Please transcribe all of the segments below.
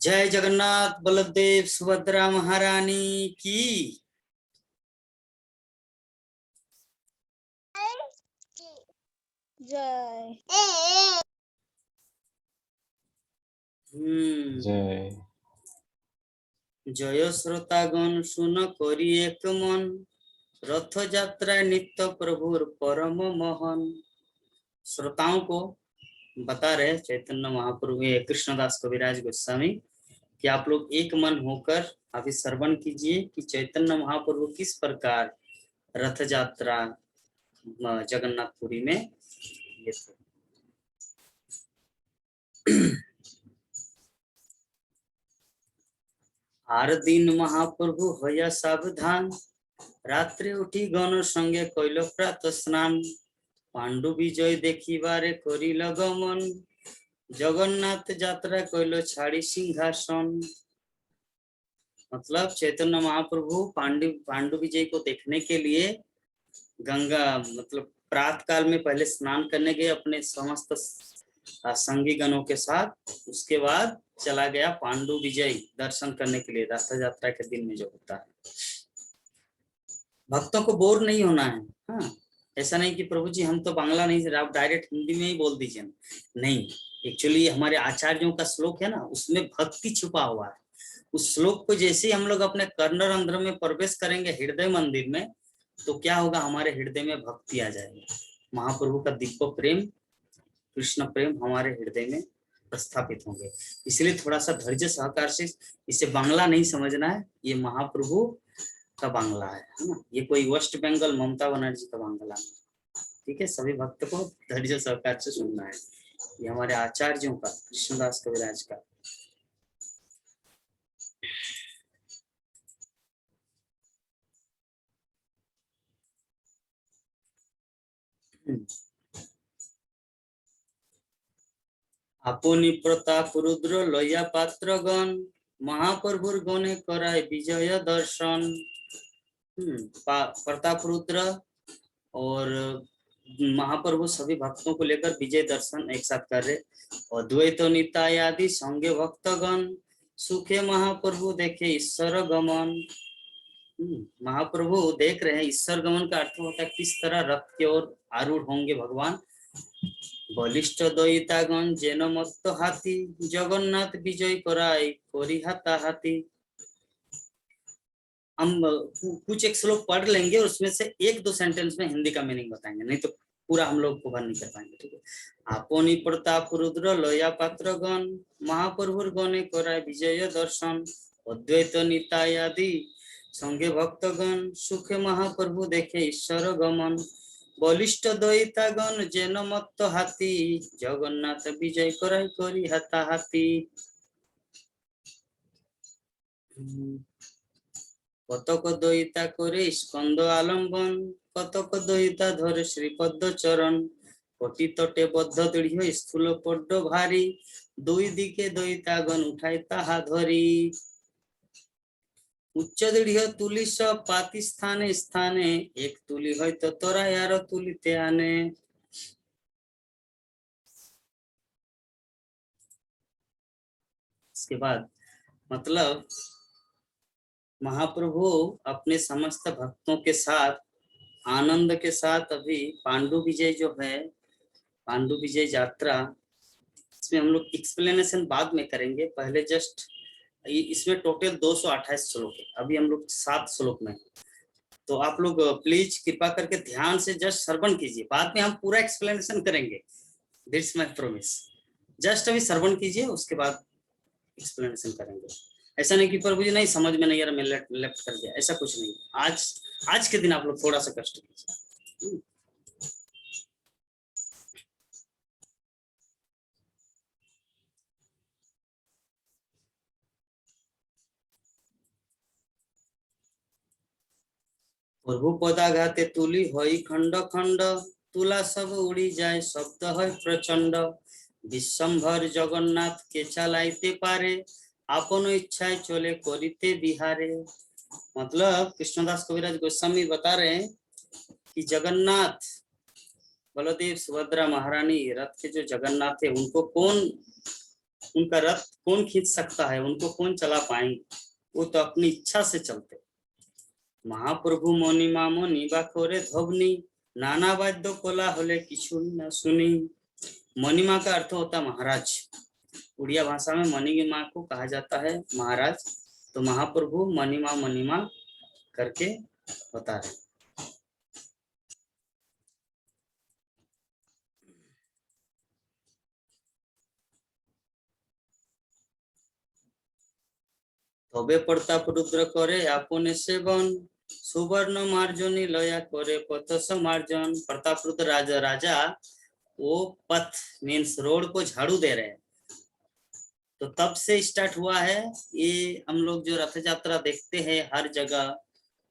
जय जगन्नाथ बलदेव सुभद्रा महारानी की। जय जय जय श्रोतागण सुन करी एक मन, रथ यात्रा नित्य प्रभुर परम मोहन। श्रोताओं को बता रहे चैतन्य महाप्रभु कृष्णदास कविराज गोस्वामी कि आप लोग एक मन होकर अभी श्रवण कीजिए कि चैतन्य महाप्रभु किस प्रकार रथ यात्रा जगन्नाथपुरी में ये आर दिन महाप्रभु होया सावधान, रात्रि उठी गण संगे कैल प्रात स्नान। पांडु विजय देखिबारे करिल गमन, जगन्नाथ यात्रा कैल छाड़ी सिंहासन। मतलब चैतन्य महाप्रभु पांडु विजय को देखने के लिए गंगा मतलब प्रातः काल में पहले स्नान करने गए अपने समस्त संगी गणों के साथ। उसके बाद चला गया पांडु विजय दर्शन करने के लिए रथ यात्रा के दिन में जो होता है। भक्तों को बोर नहीं होना है। हाँ, ऐसा नहीं कि प्रभु जी हम तो बांग्ला नहीं, आप डायरेक्ट हिंदी में ही बोल दीजिए। नहीं, एक्चुअली हमारे आचार्यों का श्लोक है ना, उसमें भक्ति छुपा हुआ है। उस श्लोक को जैसे ही हम लोग अपने कर्ण रंध्र में प्रवेश करेंगे हृदय मंदिर में, तो क्या होगा, हमारे हृदय में भक्ति आ जाएगी। महाप्रभु का दिव्य प्रेम, कृष्ण प्रेम हमारे हृदय में प्रस्थापित होंगे। इसलिए थोड़ा सा धैर्य सहकार से इसे बांग्ला नहीं समझना है, ये महाप्रभु का बांग्ला है ना, ये कोई वेस्ट बंगाल ममता बनर्जी का बांग्ला है। ठीक है, सभी भक्त को धैर्य सहकार से सुनना है। ये हमारे आचार्यों का, कृष्णदास कविराज का। আপনি প্রতাপ রুদ্র লইয়া পাত্রগণ, महाप्रभुर गणे कराए विजय दर्शन। प्रताप रुद्र और महाप्रभु सभी भक्तों को लेकर विजय दर्शन एक साथ कर रहे। अद्वैत निताय आदि संगे भक्तगण, सुखे महाप्रभु देखे ईश्वर गमन। महाप्रभु देख रहे हैं ईश्वर गमन का अर्थ होता है किस तरह रथ की ओर आरूढ़ होंगे भगवान। बलिष्ठ दयितागण जेन मत्त हाथी, जगन्नाथ विजय कराई कोरी हाथा हाथी। हम कुछ एक श्लोक पढ़ लेंगे और उसमें से एक दो सेंटेंस में हिंदी का मीनिंग बताएंगे, नहीं तो पूरा हम लोग कवर नहीं कर पाएंगे। ठीक है। आपनी प्रताप रुद्र लया पात्रगण, महाप्रभुर गणे कराय विजय दर्शन। अद्वैत निताय आदि संगे भक्तगण, सुखे महाप्रभु देखे ईश्वर गमन। बलिष्ठ दयितागण जेन मत्त हाथी, जगन्नाथ विजय कराय करी हाथा हाथी। कतक दयिता करे स्कंद आलम्बन, कतक दयिता धरे श्रीपद चरण। कटी तटे बद्ध दृढ़ स्थूल पड्ड भारी, दुई दिके दयितागण उठाय ताहा धरी। उच्च दृढ़ तुली सब पाति स्थाने स्थाने, एक तुली है तो तोरा यार तुलिते आने। इसके बाद मतलब महाप्रभु अपने समस्त भक्तों के साथ आनंद के साथ अभी पांडु विजय जो है, पांडु विजय यात्रा, इसमें हम लोग एक्सप्लेनेशन बाद में करेंगे। पहले जस्ट इसमें टोटल 228 श्लोक है, अभी हम लोग 7 श्लोक में। तो आप लोग प्लीज कृपा करके ध्यान से जस्ट श्रवण कीजिए, बाद में हम पूरा एक्सप्लेनेशन करेंगे। That's my promise. जस्ट अभी श्रवण कीजिए, उसके बाद एक्सप्लेनेशन करेंगे। ऐसा नहीं कि प्रभु जी नहीं समझ में नहीं आ रहा, मैं लेफ्ट कर दिया, ऐसा कुछ नहीं। आज के दिन आप लोग थोड़ा सा कष्ट कीजिए। प्रभु पदाघाते तुली हई खंड खंड, तुला सब उड़ी जाए शब्द है प्रचंड। विश्वम्भर जगन्नाथ के चलाइते पारे, आपन इच्छाएं चले करिते बिहारे। मतलब कृष्णदास कविराज गोस्वामी बता रहे हैं कि जगन्नाथ बलदेव सुभद्रा महारानी रथ के जो जगन्नाथ है, उनको कौन उनका रथ कौन खींच सकता है, उनको कौन चला पाएंगे, वो तो अपनी इच्छा से चलते। महाप्रभु मणिमा मणिबा करे धवनी, नाना वाद्य कोला होले किछु न सुनी। मणिमा का अर्थ होता महाराज, उड़िया भाषा में मणिमा को कहा जाता है महाराज। तो महाप्रभु मणिमा मणिमा करके बता रहे। तबे प्रताप रुद्र करे आपने सेवन, सुवर्ण मार्जनी लया करे पथ समार्जन। प्रताप रुद्र राजा वो पथ मीन्स रोड को झाड़ू दे रहे हैं। तो तब से स्टार्ट हुआ है ये। हम लोग जो रथ यात्रा देखते हैं हर जगह,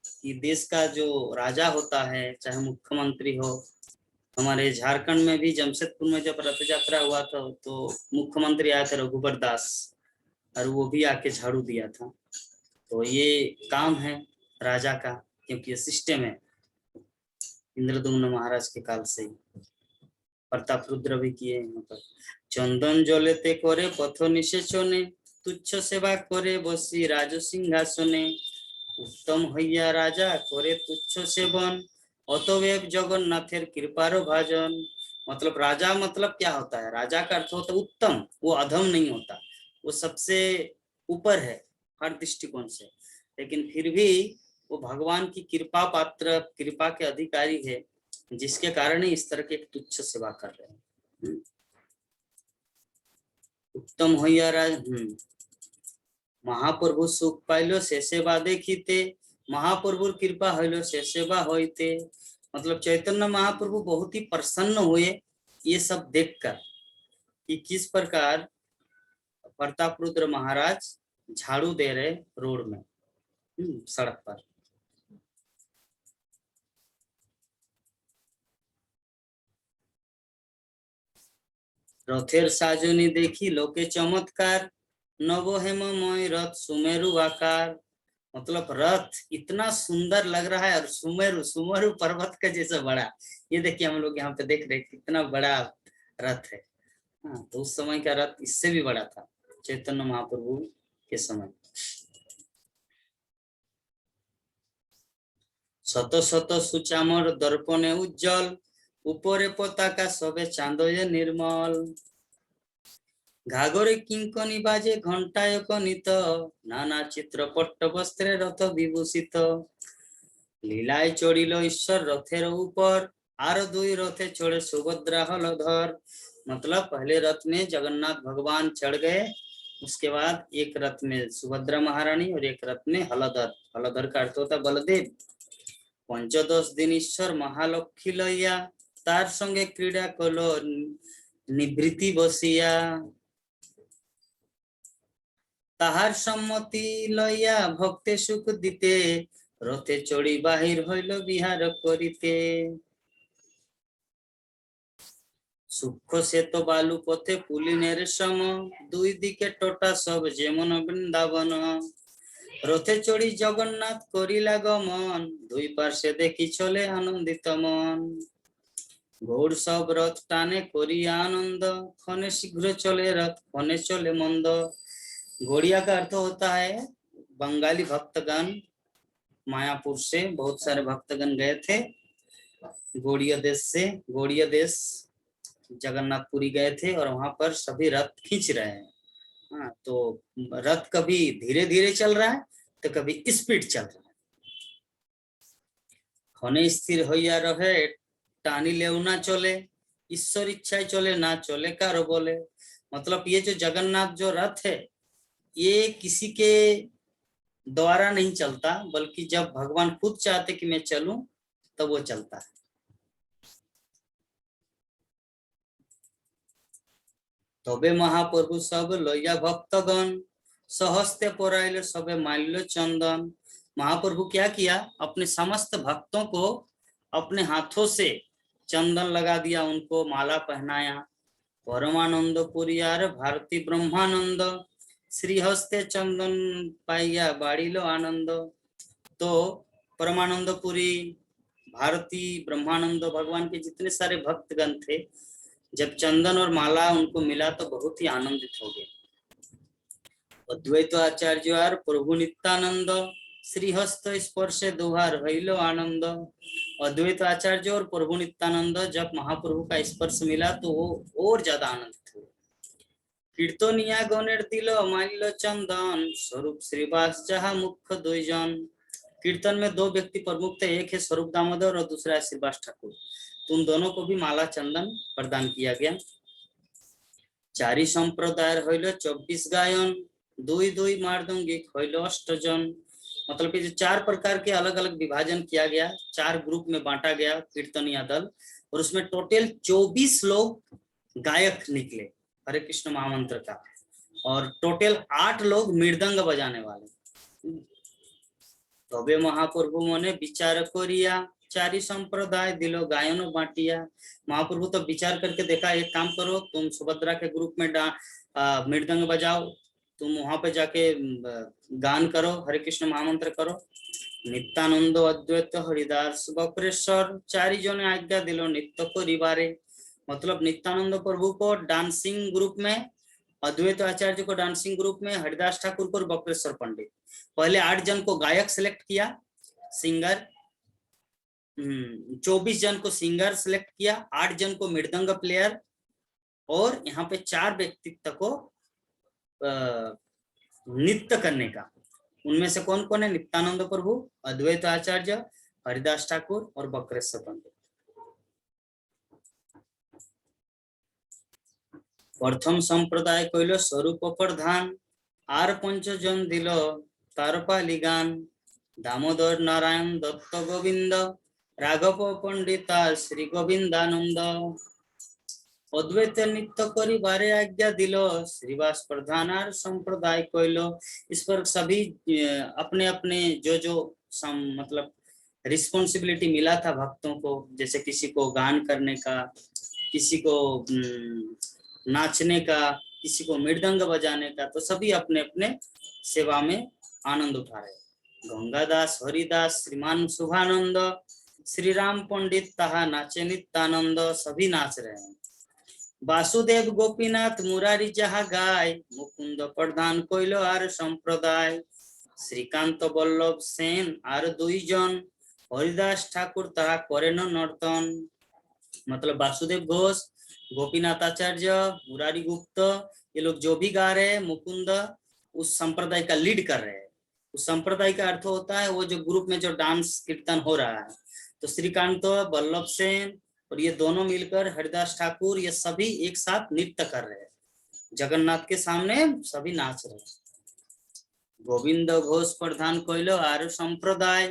कि देश का जो राजा होता है चाहे मुख्यमंत्री हो, हमारे झारखंड में भी जमशेदपुर में जब रथ यात्रा हुआ था तो मुख्यमंत्री आए थे रघुबर दास, और वो भी आके झाड़ू दिया था। तो ये काम है राजा का, क्योंकि ये सिस्टम है इंद्रदुम्न महाराज के काल से ही। प्रताप रुद्र भी किए यहाँ पर। चंदन जलेते करे पथ निषेचने, तुच्छ सेवा करे बसी राज सिंहासने। उत्तम हइया राजा करे तुच्छ सेवन, अतवेव जगन्नाथेर कृपारो भाजन। मतलब राजा मतलब क्या होता है, राजा का अर्थ होता है उत्तम, वो अधम नहीं होता, वो सबसे ऊपर है हर दृष्टिकोण से, लेकिन फिर भी वो भगवान की कृपा पात्र, कृपा के अधिकारी है, जिसके कारण ही इस तरह के एक तुच्छ सेवा कर रहे हैं। उत्तम होइया राज। महाप्रभु सुख पाइलो से सेवा देखीते, महाप्रभु कृपा हइलो से सेवा होइते। मतलब चैतन्य महाप्रभु बहुत ही प्रसन्न हुए ये सब देखकर, कि किस प्रकार प्रताप रुद्र महाराज झाड़ू दे रहे रोड में, सड़क पर। रथेर साजनी देखी लोके चमत्कार, नवो हेममय रथ सुमेरु आकार। मतलब रथ इतना सुंदर लग रहा है, और सुमेरु, सुमेरु पर्वत का जैसा बड़ा। ये देखिए हम लोग यहाँ पे देख रहे कितना बड़ा रथ है। हाँ, तो उस समय का रथ इससे भी बड़ा था चैतन्य महाप्रभु के समय। शत शत सुचामर दर्पणे उज्जवल, ऊपरे पताका सबे चांदोये निर्मल। घागरे किंकनी बाजे घंटाय कनित, नाना चित्र पट्ट वस्त्रे रथ विभूषित। लीलाय चढ़िल ईश्वर रथेर ऊपर, आर दुई रथे चढ़े सुभद्रा हलधर। मतलब पहले रथ में जगन्नाथ भगवान चढ़ गए, उसके बाद एक रथ में सुभद्रा महारानी और एक रथ में हलधर। हलधर का अर्थ होता बलदेव। पंचदश दिन ईश्वर महालक्ष्मी लैया, तार संगे क्रीड़ा कलो निवृत्ति बसिया। ताहार सम्मति लैया भक्ते सुख दिते, रथे चढ़ी बाहिर हইল बिहार करिते। सुख से तो बालू पथे पुलिनेर सम, दुई दिके टोटा सब जेमन वृंदावन। रथे चढ़ी जगन्नाथ करिला गमन, दुई पार्श्वे देखी चले आनंदित मन। गौड़ सब रथ टाने करिया आनंद, खने शीघ्र चले रथ खने चले मंद। घोड़िया का अर्थ होता है बंगाली भक्तगण, मायापुर से बहुत सारे भक्तगण गए थे गौड़िया देश से। गौड़िया देश जगन्नाथपुरी गए थे और वहां पर सभी रथ खींच रहे हैं। हाँ, तो रथ कभी धीरे धीरे चल रहा है तो कभी स्पीड चल रहा है। खने स्थिर होइया रहे टानी लेउ ना चले, ईश्वर इच्छाएं चले ना चले कारो बोले। मतलब ये जो जगन्नाथ जो रथ है ये किसी के द्वारा नहीं चलता, बल्कि जब भगवान खुद चाहते कि मैं चलूं तब वो चलता है। तबे महाप्रभु सब लैया भक्तगण, सहस्ते पराइल सबे माल्य चंदन। महाप्रभु क्या किया, अपने समस्त भक्तों को अपने हाथों से चंदन लगा दिया, उनको माला पहनाया। परमानंद पुरियार भारती ब्रह्मानंद, श्री हस्ते चंदन पाइया बाड़िलो आनंद। तो परमानंदपुरी, भारती, ब्रह्मानंद, भगवान के जितने सारे भक्तगण थे, जब चंदन और माला उनको मिला तो बहुत ही आनंदित हो गए। অদ্বৈত আচার্য আর প্রভু নিত্যানন্দ श्रीहस्त स्पर्शे दोहार हईलो आनंद। अद्वैत आचार्य और प्रभु नित्यानंद जब महाप्रभु का स्पर्श मिला तो वो और ज्यादा आनंदित हुए। कीर्तनिया गणेर दिल माल्य चंदन स्वरूप श्रीवास जहा मुख्य दुईजन। कीर्तन में दो व्यक्ति प्रमुख थे, एक है स्वरूप दामोदर और दूसरा है श्रीवास ठाकुर। तुम दोनों को भी माला चंदन प्रदान किया गया। चारि संप्रदाय हईलो 24 गायन दुई दुई मार्दंगिक हईलो अष्टजन। मतलब कि जो 4 प्रकार के अलग अलग विभाजन किया गया, 4 ग्रुप में बांटा गया कीर्तनिया दल, और उसमें टोटल 24 लोग गायक निकले हरे कृष्ण महामंत्र का, और टोटल 8 लोग मृदंग बजाने वाले। तबे महाप्रभु मने विचार करिया चारि संप्रदाय दिलो गायन बांटिया। महाप्रभु तो विचार करके देखा, एक काम करो तुम सुभद्रा के ग्रुप में मृदंग बजाओ, तुम वहां पे जाके गान करो, हरे कृष्ण महामंत्र करो। नित्यानंद अद्वैत हरिदास बक्रेश्वर 4 जने आज्ञा दिलो नित्य करिबारे। मतलब नित्यानंद प्रभु को डांसिंग ग्रुप में, अद्वैत आचार्य को डांसिंग ग्रुप में, हरिदास ठाकुर को और बक्रेश्वर पंडित। पहले 8 जन को गायक सिलेक्ट किया, सिंगर, 24 जन को सिंगर सिलेक्ट किया, 8 जन को मृदंग प्लेयर, और यहाँ पे 4 व्यक्तित्व को नृत्य करने का। उनमें से कौन कौन है? नित्यानंद प्रभु, अद्वैत आचार्य, हरिदास ठाकुर और बक्रेश्वर पंडित। प्रथम संप्रदाय कइलो स्वरूप प्रधान आर 5 जन दिलो तारपाली गान। दामोदर नारायण दत्त गोविंद राघव पंडिता श्री गोविंदानंद। अद्वैत नृत्य करिबारे आज्ञा दिलो श्रीवास प्रधान आर संप्रदाय कइलो। इस पर सभी अपने अपने जो मतलब रिस्पॉन्सिबिलिटी मिला था भक्तों को, जैसे किसी को गान करने का, किसी को नाचने का, किसी को मृदंग बजाने का, तो सभी अपने अपने सेवा में आनंद उठा रहे। गंगादास हरिदास श्रीमान शुभानंद श्री राम पंडित तहा नाचे नित्यानंद, सभी नाच रहे हैं। वासुदेव गोपीनाथ मुरारी जहा गाय मुकुंद प्रधान कइलो आर संप्रदाय। श्रीकांत बल्लभ सेन आर 2 जन हरिदास ठाकुर तहा करेन नर्तन। मतलब वासुदेव घोष, गोपीनाथ आचार्य, मुरारी गुप्त, ये लोग जो भी गा रहे हैं, मुकुंद उस संप्रदाय का लीड कर रहे हैं। उस संप्रदाय का अर्थ होता है वो जो ग्रुप में जो डांस कीर्तन हो रहा है। तो श्रीकांत, बल्लभ सेन और ये दोनों मिलकर, हरिदास ठाकुर, ये सभी एक साथ नृत्य कर रहे हैं, जगन्नाथ के सामने सभी नाच रहे हैं। गोविंद घोष प्रधान कइलो आर संप्रदाय।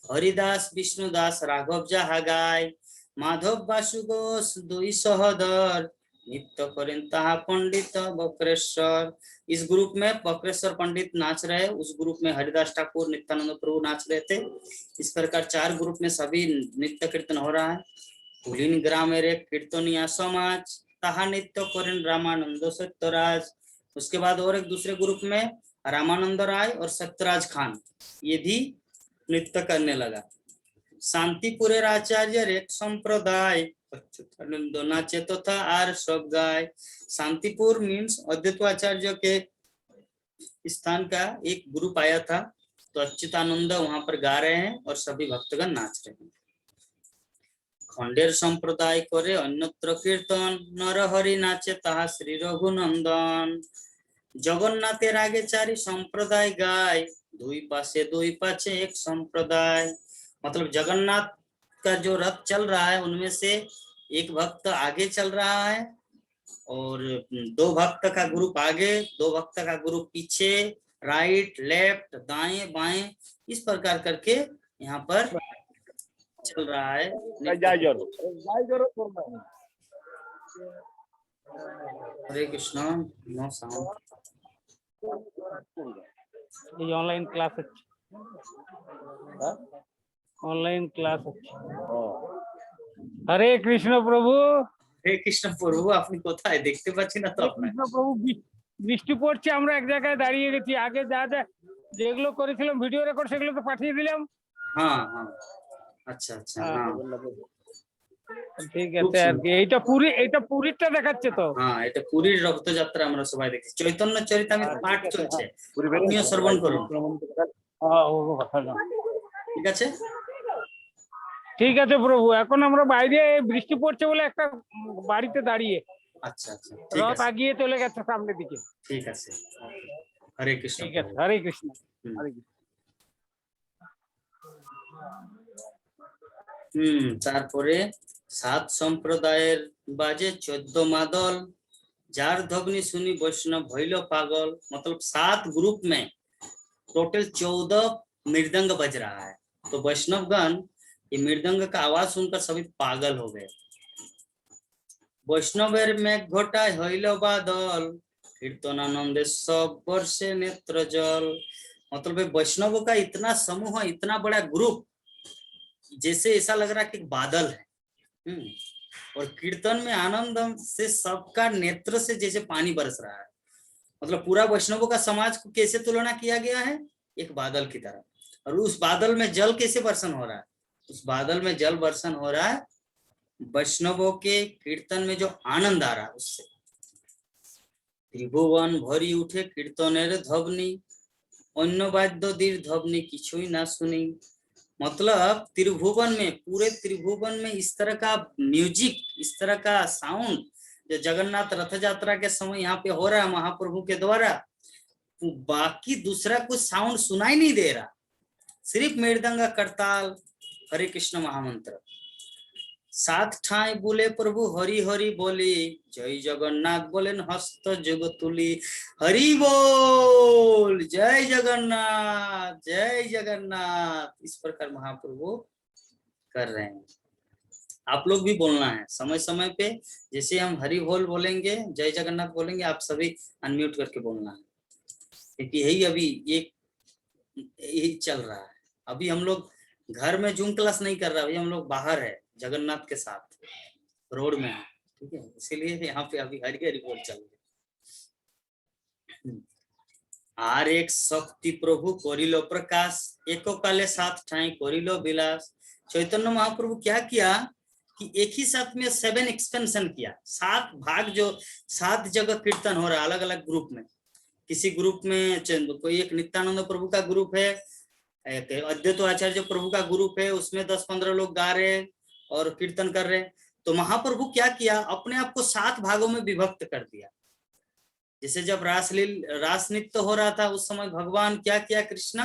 हरिदास विष्णुदास राघव जहा गाय। माधव बासु घोष 2 सहोदर नृत्य करें तहा पंडित बक्रेश्वर। इस ग्रुप में बक्रेश्वर पंडित नाच रहे, उस ग्रुप में हरिदास ठाकुर, नित्यानंद प्रभु नाच रहे थे। इस प्रकार 4 ग्रुप में सभी नृत्य कीर्तन हो रहा है। कुलीन ग्रामेर एक कीर्तनिया समाज तहा नृत्य करें रामानंद सत्यराज। उसके बाद और एक दूसरे ग्रुप में रामानंद राय और सत्यराज खान, ये भी नृत्य करने लगा। शांतिपुरेर आचार्य एक संप्रदाय अच्युतानंद नाचे तथा आर सब गाय। शांतिपुर मीन्स अद्वैत आचार्य के स्थान का एक ग्रुप आया था, तो अच्युतानंद वहां पर गा रहे हैं और सभी भक्तगण नाच रहे हैं। खंडेर संप्रदाय करे अन्यत्र कीर्तन नरहरि नाचे तहा श्री रघुनंदन। जगन्नाथेर आगे 4 संप्रदाय गाय 2 पासे 2 पाछे एक संप्रदाय। मतलब जगन्नाथ का जो रथ चल रहा है उनमें से एक भक्त आगे चल रहा है और 2 भक्त का ग्रुप आगे, 2 भक्त का ग्रुप पीछे, राइट लेफ्ट दाएं बाएं, इस प्रकार करके यहाँ पर चल रहा है। हरे कृष्णा। No sound. ये online class online class. Hare Krishna प्रभु। हरे कृष्ण प्रभु, আপনি কোথায় দেখতে পাচ্ছি না তো আপনাকে? কৃষ্ণ প্রভু, বৃষ্টি পড়ছে, আমরা এক জায়গায় দাঁড়িয়ে গেছি। আগে যা যা যেগুলো করেছিলাম ভিডিও রেকর্ড সেগুলো তো পাঠিয়ে দিলাম। হ্যাঁ হ্যাঁ, আচ্ছা আচ্ছা, হ্যাঁ ঠিক খুব আছে আর সুন্দর। কি, এইটা পুরীরটা দেখাচ্ছে তো। হ্যাঁ, এটা পুরীর রথযাত্রা আমরা সবাই দেখছি, চৈতন্য চরিতামৃত পাঠ ঠিক আছে, চলছে, হ্যাঁ আপনিও শ্রবণ করুন। ঠিক আছে। ঠিক আছে প্রভু, এখন আমরা বাইরে, বৃষ্টি পড়ছে বলে একটা বাড়িতে দাঁড়িয়ে, আচ্ছা আচ্ছা, ঠিক রথ আছে, আগিয়ে চলে গেছে সামনের দিকে। ঠিক আছে। হরে কৃষ্ণ ঠিক প্রভু। আছে, হরে কৃষ্ণ। হুম। হরে কৃষ্ণ। তারপরে 7 সম্প্রদায়ের বাজে 14 मादल, जार ध्वनि सुनी वैष्णव भइलो पागल। मतलब 7 ग्रुप में टोटल 14 मृदंग बज रहा है। तो वैष्णवगण ये मृदंग का आवाज सुनकर सभी पागल हो गए। वैष्णवेर मेघ घटाय हईल बादल, कीर्तनानंदे सब वर्षे नेत्र जल। मतलब वैष्णवों का इतना समूह, इतना बड़ा ग्रुप, जैसे ऐसा लग रहा है कि बादल है। और कीर्तन में आनंद से सबका नेत्र से जैसे पानी बरस रहा है। मतलब पूरा वैष्णवों का समाज को कैसे तुलना किया गया है, एक बादल की तरह। और उस बादल में जल कैसे बर्षण हो रहा है, उस बादल में जल बर्षण हो रहा है वैष्णवों के कीर्तन में जो आनंद आ रहा है उससे। त्रिभुवन भरी उठे कीर्तनेर ध्वनि, अन्य वाद्य दीर ध्वनि किछुई ना सुनी। मतलब त्रिभुवन में, पूरे त्रिभुवन में इस तरह का म्यूजिक, इस तरह का साउंड जो जगन्नाथ रथ यात्रा के समय यहाँ पे हो रहा है महाप्रभु के द्वारा, बाकी दूसरा कुछ साउंड सुनाई नहीं दे रहा, सिर्फ मृदंग करताल हरे कृष्ण महामंत्र। 7 ठाई बोले प्रभु हरि हरि बोली, जय जगन्नाथ बोलेन हस्त जुग तुली। हरि बोल, जय जगन्नाथ, जय जगन्नाथ, इस प्रकार महाप्रभु कर रहे हैं। आप लोग भी बोलना है समय समय पे, जैसे हम हरि बोल बोलेंगे, जय जगन्नाथ बोलेंगे, आप सभी अनम्यूट करके बोलना है, क्योंकि यही अभी यही चल रहा है। अभी हम लोग घर में जूम क्लास नहीं कर रहा, अभी हम लोग बाहर है जगन्नाथ के साथ, रोड में है, ठीक है, इसीलिए यहाँ पे अभी हरि हरि बोल चल रही। आर एक शक्ति प्रभु करिलो प्रकाश, एको काले 7 ठाई करिलो विलास। चैतन्य महाप्रभु क्या किया कि एक ही साथ में 7 एक्सपेंशन किया, 7 भाग, जो 7 जगह कीर्तन हो रहा है अलग अलग ग्रुप में। किसी ग्रुप में कोई एक नित्यानंद प्रभु का ग्रुप है, एक अद्वैत आचार्य प्रभु का ग्रुप है, उसमें 10-15 लोग गा रहे हैं और कीर्तन कर रहे हैं। तो महाप्रभु क्या किया, अपने आप को 7 भागों में विभक्त कर दिया। जैसे जब रास नृत्य हो रहा था उस समय भगवान क्या किया कृष्ण,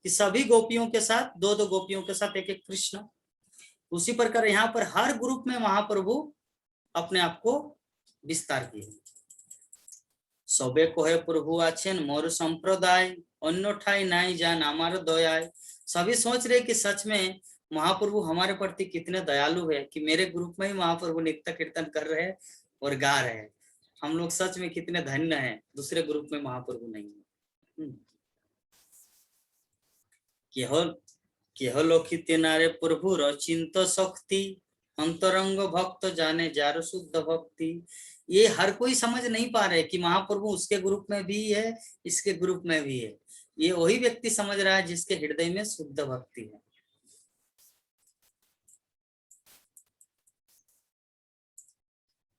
कि सभी गोपियों के साथ, 2-2 गोपियों के साथ एक एक कृष्ण। उसी प्रकार यहाँ पर हर ग्रुप में महाप्रभु अपने आप को विस्तार किए। सबे कहे प्रभु आछेन मोर संप्रदाय, अन्य ठाई नाई जान हमार दयाय। सभी सोच रहे कि सच में महाप्रभु हमारे प्रति कितने दयालु है कि मेरे ग्रुप में ही महाप्रभु नित्य कीर्तन कर रहे हैं और गा रहे हैं। हम लोग सच में कितने धन्य हैं, दूसरे ग्रुप में महाप्रभु नहीं है। केहलोकित नारे प्रभु रचिंत शक्ति, अंतरंग भक्त जाने जार शुद्ध भक्ति। ये हर कोई समझ नहीं पा रहे कि महाप्रभु उसके ग्रुप में भी है, इसके ग्रुप में भी है। ये वही व्यक्ति समझ रहा है जिसके हृदय में शुद्ध भक्ति है।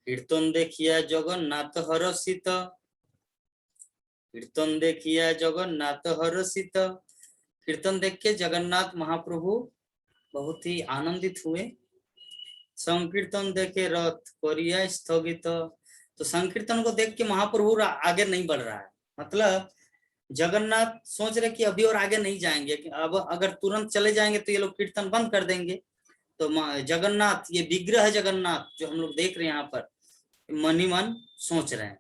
कीर्तन देखिया जगन्नाथ हरषित, कीर्तन देखिया जगन्नाथ हरषित। कीर्तन देख के जगन्नाथ महाप्रभु बहुत ही आनंदित हुए। संकीर्तन देखे रथ करिया स्थगित। तो संकीर्तन को देख के महाप्रभु आगे नहीं बढ़ रहा है, मतलब जगन्नाथ सोच रहे कि अभी और आगे नहीं जाएंगे, अब अगर तुरंत चले जाएंगे तो ये लोग कीर्तन बंद कर देंगे। तो जगन्नाथ, ये विग्रह जगन्नाथ जो हम लोग देख रहे हैं यहाँ पर, मन ही मन सोच रहे हैं।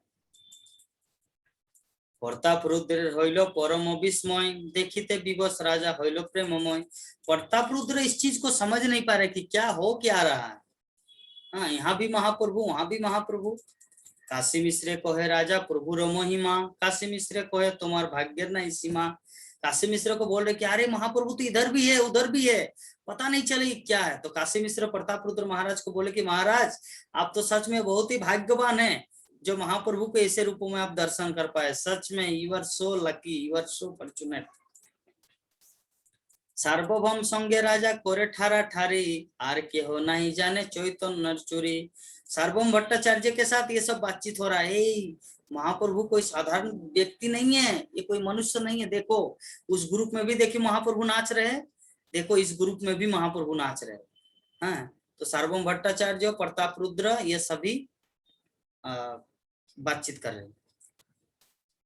प्रताप रुद्र होइलो परम विस्मय, देखिते विवश राजा होइलो प्रेममय। प्रताप रुद्र इस चीज को समझ नहीं पा रहे कि क्या हो क्या रहा है। हाँ, यहाँ भी महाप्रभु, वहां भी महाप्रभु। काशी मिश्रे कहे राजा प्रभु रो महिमा, काशी मिश्रे कहे तुम्हार भाग्य नहीं सीमा। काशी मिश्र को बोल रहे कि अरे महाप्रभु तो इधर भी है उधर भी है, पता नहीं चले क्या है। तो काशी मिश्र प्रताप रुद्र महाराज को बोले कि महाराज आप तो सच में बहुत ही भाग्यवान है जो महाप्रभु को ऐसे रूपों में आप दर्शन कर पाए। सच में you are so lucky, you are so fortunate. सार्वभौम संगे राजा कोरे ठारा ठारी, आर के हो नहीं जाने चैतन्य चोरी। सार्वभौम भट्टाचार्य के साथ ये सब बातचीत हो रहा है। महाप्रभु कोई साधारण व्यक्ति नहीं है, ये कोई मनुष्य नहीं है। देखो उस ग्रुप में भी देखिए महाप्रभु नाच रहे हैं, देखो इस ग्रुप में भी महाप्रभु नाच रहे हैं। हाँ, तो सार्वभौम भट्टाचार्य, प्रताप रुद्र, ये सभी बातचीत कर रहे हैं।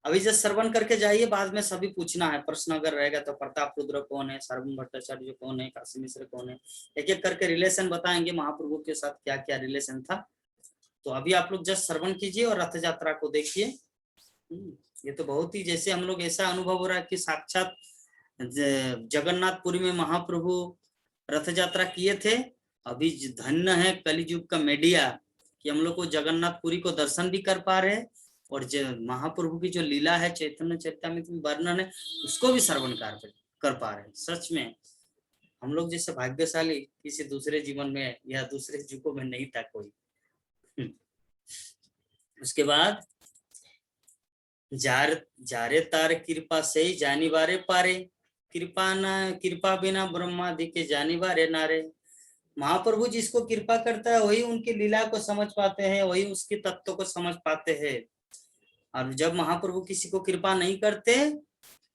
अभी जब श्रवण करके जाइए, बाद में सभी पूछना है, प्रश्न अगर रहेगा तो प्रताप रुद्र कौन है, सार्वभौम भट्टाचार्य कौन है, काशी मिश्र कौन है, एक एक करके रिलेशन बताएंगे महाप्रभु के साथ क्या क्या रिलेशन था। तो अभी आप लोग जस्ट श्रवण कीजिए और रथ यात्रा को देखिए। ये तो बहुत ही, जैसे हम लोग ऐसा अनुभव हो रहा है कि साक्षात जगन्नाथपुरी में महाप्रभु रथ यात्रा किए थे। अभी धन्य है कलियुग का मीडिया कि हम लोग को जगन्नाथपुरी को दर्शन भी कर पा रहे हैं, और जो महाप्रभु की जो लीला है चैतन्य चरितामृत में वर्णन है उसको भी श्रवण कर पा रहे हैं। सच में हम लोग जैसे भाग्यशाली किसी दूसरे जीवन में या दूसरे युगों में नहीं था कोई। उसके बाद जारे तार कृपा से जानी बारे पारे, कृपा बिना ब्रह्मादि के जानी बारे नारे। महाप्रभु जिसको कृपा करता है वही उनकी लीला को समझ पाते हैं, वही उसके तत्व को समझ पाते हैं। और जब महाप्रभु किसी को कृपा नहीं करते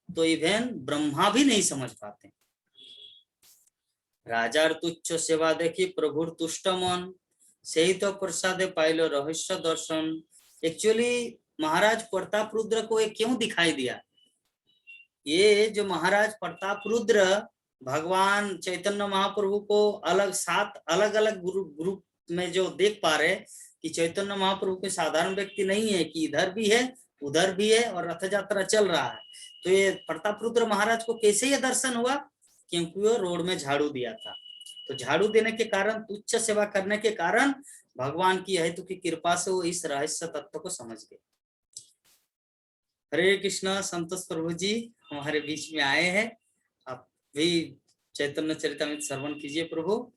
तो इवन ब्रह्मा भी नहीं समझ पाते। राजार तुच्छ सेवा देखी प्रभुर तुष्ट मन, से ही तो प्रसादे पाइलो रहस्य दर्शन। एक्चुअली महाराज प्रताप रुद्र को ये क्यों दिखाई दिया? ये जो महाराज प्रताप रुद्र भगवान चैतन्य महाप्रभु को सात अलग अलग ग्रुप में जो देख पा रहे कि चैतन्य महाप्रभु कोई साधारण व्यक्ति नहीं है, कि इधर भी है उधर भी है और रथ यात्रा चल रहा है। तो ये प्रताप रुद्र महाराज को कैसे ये दर्शन हुआ? क्योंकि वो रोड में झाड़ू दिया था। तो झाड़ू देने के कारण, तुच्छ सेवा करने के कारण भगवान की हेतु की कृपा से वो इस रहस्य तत्व को समझ गए। हरे कृष्णा, संतोष प्रभु जी हमारे बीच में आए हैं। आप भी चैतन्य चरितामृत श्रवण कीजिए, प्रभु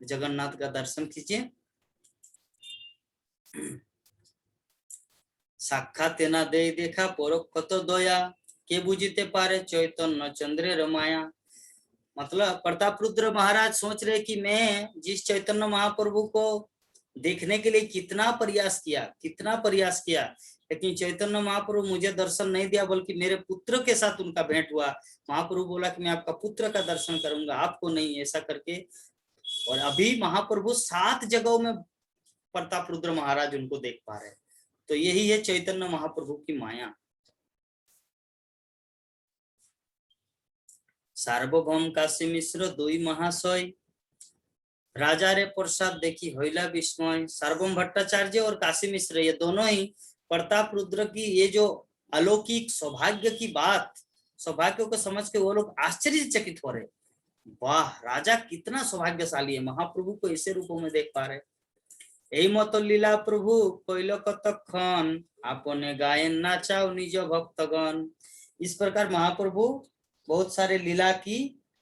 जगन्नाथ का दर्शन कीजिए। साक्षात ना दे देखा परोक्ष तो दया, के बुझते पारे चैतन्य चंद्रे रमाया। मतलब प्रताप रुद्र महाराज सोच रहे कि मैं जिस चैतन्य महाप्रभु को देखने के लिए कितना प्रयास किया, लेकिन चैतन्य महाप्रभु मुझे दर्शन नहीं दिया, बल्कि मेरे पुत्र के साथ उनका भेंट हुआ। महाप्रभु बोला कि मैं आपका पुत्र का दर्शन करूंगा, आपको नहीं, ऐसा करके। और अभी महाप्रभु 7 जगहों में प्रताप रुद्र महाराज उनको देख पा रहे हैं। तो यही है चैतन्य महाप्रभु की माया। सार्वभौम काशी मिश्र दुई महाशय, राजा रे प्रसाद देखी होइला विस्मय। सार्वभौम भट्टाचार्य और काशी मिश्र ये दोनों ही प्रताप रुद्र की ये जो अलौकिक सौभाग्य की बात, सौभाग्य को समझ के वो लोग आश्चर्यचकित हो रहे। वाह, राजा कितना सौभाग्यशाली है, महाप्रभु को ऐसे रूपों में देख पा रहे। यही मत लीला प्रभु कोइलो कतक्षण, आपने गायन नाचाओ निज भक्तगण। इस प्रकार महाप्रभु बहुत सारे लीला की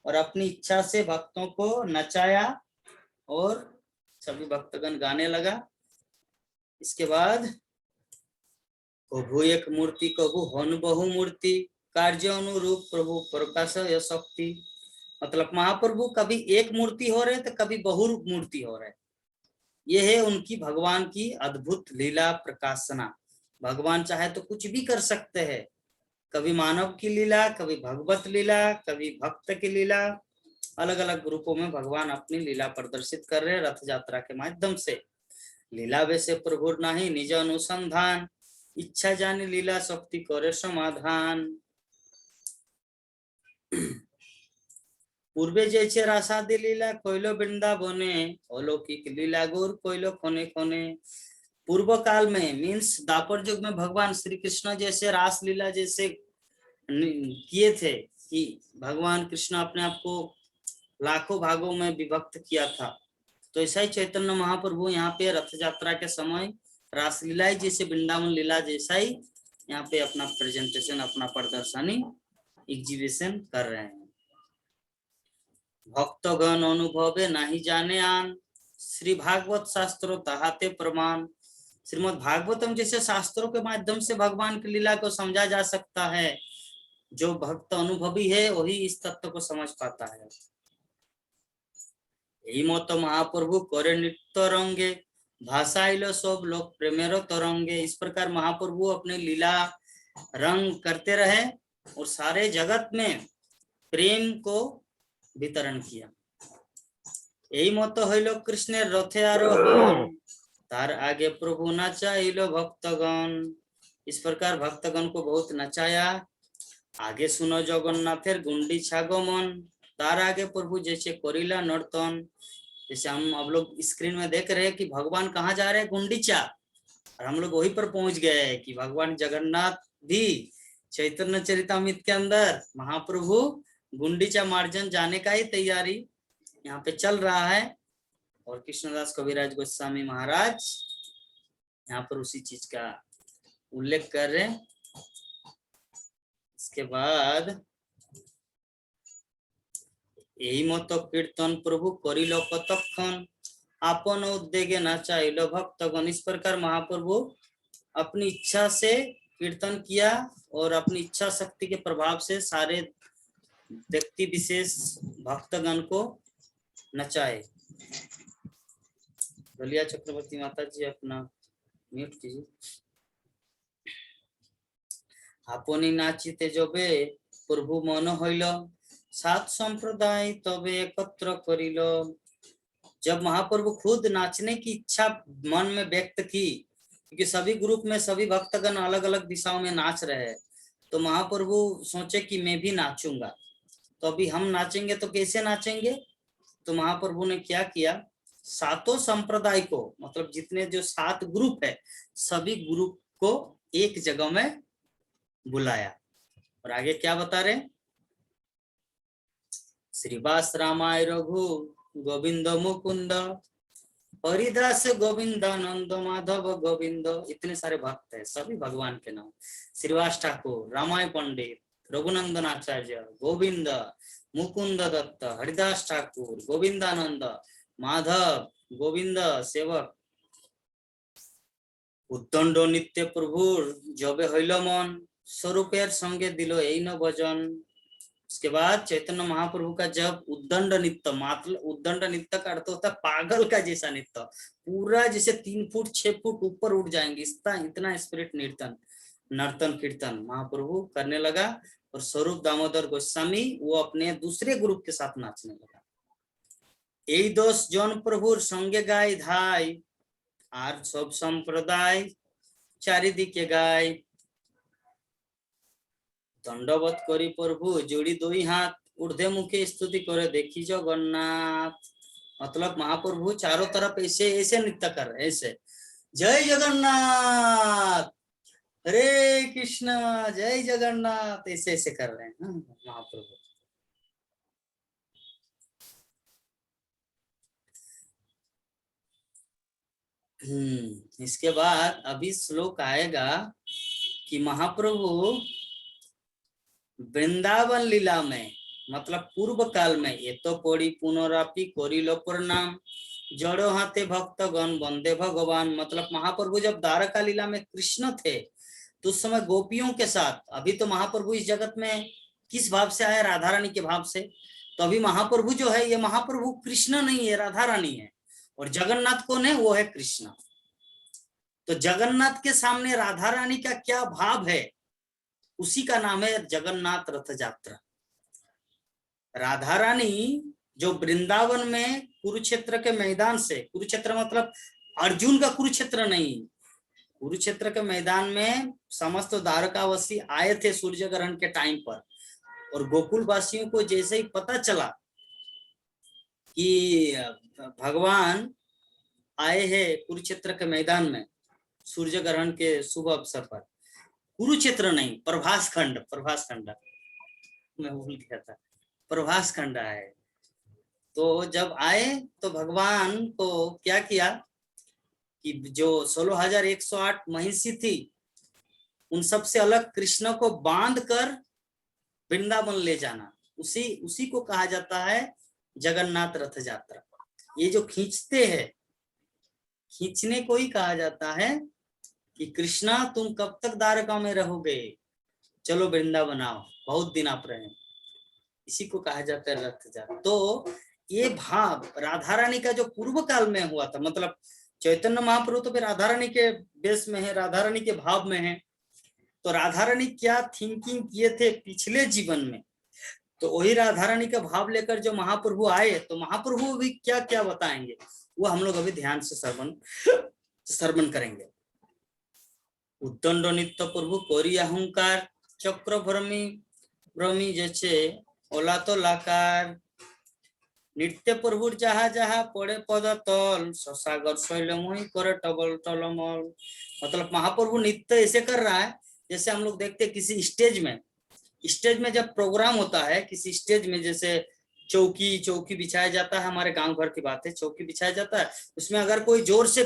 और अपनी इच्छा से भक्तों को नचाया और सभी भक्तगण गाने लगा। इसके बाद कभु एक मूर्ति कभु हन बहु मूर्ति, कार्य अनुरूप प्रभु प्रकाश या शक्ति। मतलब महाप्रभु कभी एक मूर्ति हो रहे तो कभी बहुरूप मूर्ति हो रहे। ये है उनकी भगवान की अद्भुत लीला प्रकाशना। भगवान चाहे तो कुछ भी कर सकते हैं, कभी मानव की लीला, कभी भगवत लीला, कभी भक्त की लीला। अलग अलग रूपों में भगवान अपनी लीला प्रदर्शित कर रहे हैं रथ यात्रा के माध्यम से। लीला वैसे प्रभु नहीं निज अनुसंधान, इच्छा जानी लीला शक्ति करे समाधान। पूर्वे जैसे रासादी लीला कोयलो वृंदावने, अलौकिक लीला गौर कोयलो कोने कोने। पूर्व काल में मीन्स द्वापर युग में भगवान श्री कृष्ण जैसे रास लीला जैसे किए थे कि भगवान कृष्ण अपने आप को लाखों भागों में विभक्त किया था। तो ऐसा ही चैतन्य महाप्रभु यहाँ पे रथ यात्रा के समय रासलीला जैसे वृंदावन लीला जैसा ही यहाँ पे अपना प्रेजेंटेशन, अपना प्रदर्शनी, एग्जीबिशन कर रहे हैं। भक्तगण अनुभवे नहीं जाने आन, श्री भागवत शास्त्रों तहाते प्रमाण। श्रीमद् भागवतम जैसे शास्त्रों के माध्यम से भगवान की लीला को समझा जा सकता है। जो भक्त अनुभवी है वही इस तत्व को समझ पाता है। यही मत महाप्रभु करे नित्य रंगे भाषाइल सब लोग प्रेमेर तरंगे। इस प्रकार महाप्रभु अपने लीला रंग करते रहे और सारे जगत में प्रेम को वितरण किया। यही मत हईल कृष्ण रथे आरोहण तार आगे प्रभु नचाइल भक्तगण। इस प्रकार भक्तगण को बहुत नचाया। आगे सुनो जगन्नाथेर गुंडीचा गमन तार आगे प्रभु जैसे करिला नर्तन। जैसे हम अब लोग स्क्रीन में देख रहे हैं कि भगवान कहाँ जा रहे हैं, गुंडीचा, और हम लोग वहीं पर पहुंच गए हैं कि भगवान जगन्नाथ भी चैतन्य चरितामृत के अंदर महाप्रभु गुंडीचा मार्जन जाने का ही तैयारी यहाँ पे चल रहा है। और कृष्णदास कविराज गोस्वामी महाराज यहाँ पर उसी चीज का उल्लेख कर रहे हैं। इसके बाद यही मत कीर्तन प्रभु करिल कतक्षण आपन उद्देगे नाचाइल भक्तगण। इस प्रकार महाप्रभु अपनी इच्छा से कीर्तन किया और अपनी इच्छा शक्ति के प्रभाव से सारे व्यक्ति विशेष भक्तगण को नचाए। दलिया चक्रवर्ती माता जी अपना म्यूट कीजिए। आपनी नाचिते जबे प्रभु मन हईल सात संप्रदाय तबे एकत्र करिल। जब महाप्रभु खुद नाचने की इच्छा मन में व्यक्त की, क्योंकि सभी ग्रुप में सभी भक्तगण अलग अलग दिशाओं में नाच रहे हैं, तो महाप्रभु सोचे कि मैं भी नाचूंगा। तो अभी हम नाचेंगे तो कैसे नाचेंगे? तो महाप्रभु ने क्या किया, सातों संप्रदाय को, मतलब जितने जो 7 ग्रुप है, सभी ग्रुप को एक जगह में बुलाया। और आगे क्या बता रहे, श्रीवास रामाय रघु गोविंद मुकुंद हरिदास गोविंदानंद माधव गोविंद। इतने सारे भक्त है, सभी भगवान के नाम। श्रीवास ठाकुर, रामाय पंडित, रघुनंदन आचार्य, गोविंद, मुकुंद दत्त, हरिदास ठाकुर, गोविंदानंद, माधव, गोविंद सेवक, उद्दंड नित्य प्रभुर जबे हईल मन स्वरूपेर संगे दिलो यही न भजन। उसके बाद चैतन्य महाप्रभु का जब उद्दंड नृत्य, मतलब उद्दंड नृत्य का अर्थ होता है पागल का जैसा नृत्य, पूरा जैसे 3 फुट 6 फुट ऊपर उठ जाएंगे, इतना स्पिरिट नर्तन कीर्तन महाप्रभु करने लगा। और स्वरूप दामोदर गोस्वामी वो अपने दूसरे ग्रुप के साथ नाचने लगा। यही 10 जन प्रभुर संगे गाय धाय আর সব সম্প্রদায় চারিদিকে গায়। दंडवत करी प्रभु जोड़ी 2 हाथ ऊर्ध्व मुखे स्तुति करे देखी जगन्नाथ। मतलब महाप्रभु चारों तरफ ऐसे ऐसे नृत्य कर रहे, ऐसे जय जगन्नाथ, हरे कृष्ण, जय जगन्नाथ, ऐसे ऐसे कर रहे हैं महाप्रभु। इसके बाद अभी श्लोक आएगा कि महाप्रभु वृंदावन लीला में, मतलब पूर्व काल में, ये तो पड़ी पुनरापि कोरिलो प्रणाम जड़ो हाथे भक्तगण वंदे भगवान। मतलब महाप्रभु जब द्वारका लीला में कृष्ण थे तो उस समय गोपियों के साथ, अभी तो महाप्रभु इस जगत में किस भाव से आए, राधा रानी के भाव से। तो अभी महाप्रभु जो है ये महाप्रभु कृष्ण नहीं है, राधा रानी है। और जगन्नाथ कौन है, वो है कृष्ण। तो जगन्नाथ के सामने राधा रानी का क्या भाव है, उसी का नाम है जगन्नाथ रथ यात्रा। राधा रानी जो वृंदावन में कुरुक्षेत्र के मैदान से, कुरुक्षेत्र मतलब अर्जुन का कुरुक्षेत्र नहीं, कुरुक्षेत्र के मैदान में समस्त द्वारकावासी आए थे सूर्य ग्रहण के टाइम पर। और गोकुल वासियों को जैसे ही पता चला कि भगवान आए हैं कुरुक्षेत्र के मैदान में सूर्य ग्रहण के शुभ अवसर पर, कुरुक्षेत्र नहीं प्रभास खंड, मैं भूल गया था, प्रभास खंड आए। तो जब आए तो भगवान को क्या किया कि जो 16,108 महिषी थी उन सबसे अलग कृष्ण को बांध कर वृंदावन ले जाना, उसी को कहा जाता है जगन्नाथ रथ यात्रा। ये जो खींचते हैं, खींचने को ही कहा जाता है कि कृष्णा तुम कब तक द्वारका में रहोगे, चलो वृंदावन आओ, बहुत दिन आप रहे। इसी को कहा जाता है रथ यात्रा। तो ये भाव राधा रानी का जो पूर्व काल में हुआ था, मतलब चैतन्य महाप्रभु तो फिर राधा रानी के बेस में है, राधा रानी के भाव में है। तो राधा रानी क्या थिंकिंग किए थे पिछले जीवन में, तो वही राधा रानी का भाव लेकर जो महाप्रभु आए, तो महाप्रभु भी क्या क्या बताएंगे वो हम लोग अभी ध्यान से श्रवण करेंगे। उद्दंड नित्य प्रभु कोरी अहंकार चक्र भ्रमी भ्रमी जैसे ओला तो लाकार नित्य प्रभुर जहा जहा पड़े पद तल ससागर शैल मोही करे टबल टलमल। मतलब महाप्रभु नित्य ऐसे कर रहा है जैसे हम लोग देखते हैं किसी स्टेज में जब प्रोग्राम होता है किसी स्टेज में, जैसे चौकी बिछाया जाता है, हमारे गांव भर की बात है, चौकी बिछाया जाता है, उसमें अगर कोई जोर से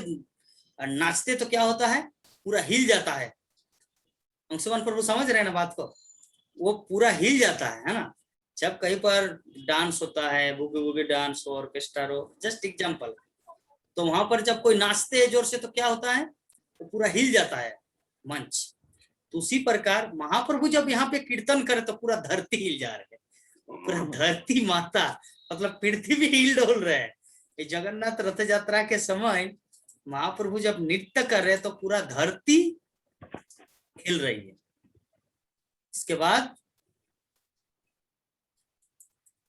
नाचते तो क्या होता है, पूरा हिल जाता है। अंशुमान प्रभु समझ रहे हैं ना बात को, वो पूरा हिल जाता है ना। जब कहीं पर डांस होता है, बूगी वूगी डांस हो, ऑर्केस्ट्रा हो, जस्ट एग्जांपल, तो वहां पर जब कोई नाचते है जोर से तो क्या होता है, वो पूरा हिल जाता है मंच। तो उसी प्रकार महाप्रभु जब यहाँ पे कीर्तन करे तो पूरा धरती हिल जा रहे है, पूरा धरती माता, मतलब पृथ्वी भी हिल डोल रहे है। जगन्नाथ रथ यात्रा के समय महाप्रभु जब नृत्य कर रहे तो पूरा धरती हिल रही है। इसके बाद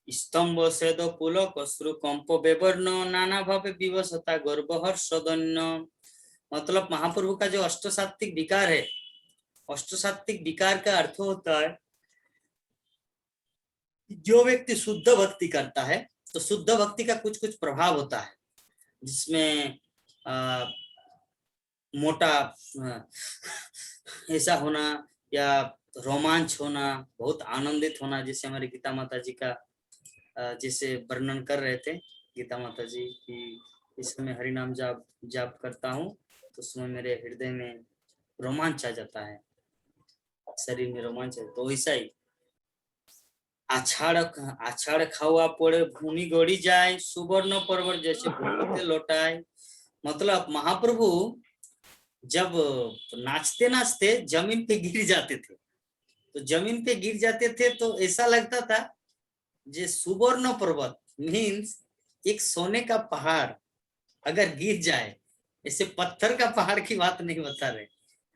स्तंभ से दो पुलक अश्रु कंप बेवर्ण नाना भावे विवशता गर्भहर सदन्य। मतलब महाप्रभु का जो अष्टसात्विक विकार है, अष्टसात्विक विकार का अर्थ होता है जो व्यक्ति शुद्ध भक्ति करता है तो शुद्ध भक्ति का कुछ कुछ प्रभाव होता है, जिसमें मोटा ऐसा होना या रोमांच होना, बहुत आनंदित होना, जैसे हमारी गीता माता जी का जैसे वर्णन कर रहे थे गीता माता जी की, इस समय हरि नाम जाप करता हूँ तो उसमें मेरे हृदय में रोमांच आ जाता है, शरीर में रोमांच है। तो ऐसा ही आछाड़ खावा पड़े भूमि गड़ी जाए सुवर्ण पर्वत जैसे भूमि लौटाए। मतलब महाप्रभु जब नाचते नाचते जमीन पे गिर जाते थे, तो जमीन पे गिर जाते थे तो ऐसा लगता था जे सुवर्ण पर्वत मीन्स एक सोने का पहाड़ अगर गिर जाए, ऐसे पत्थर का पहाड़ की बात नहीं बता रहे,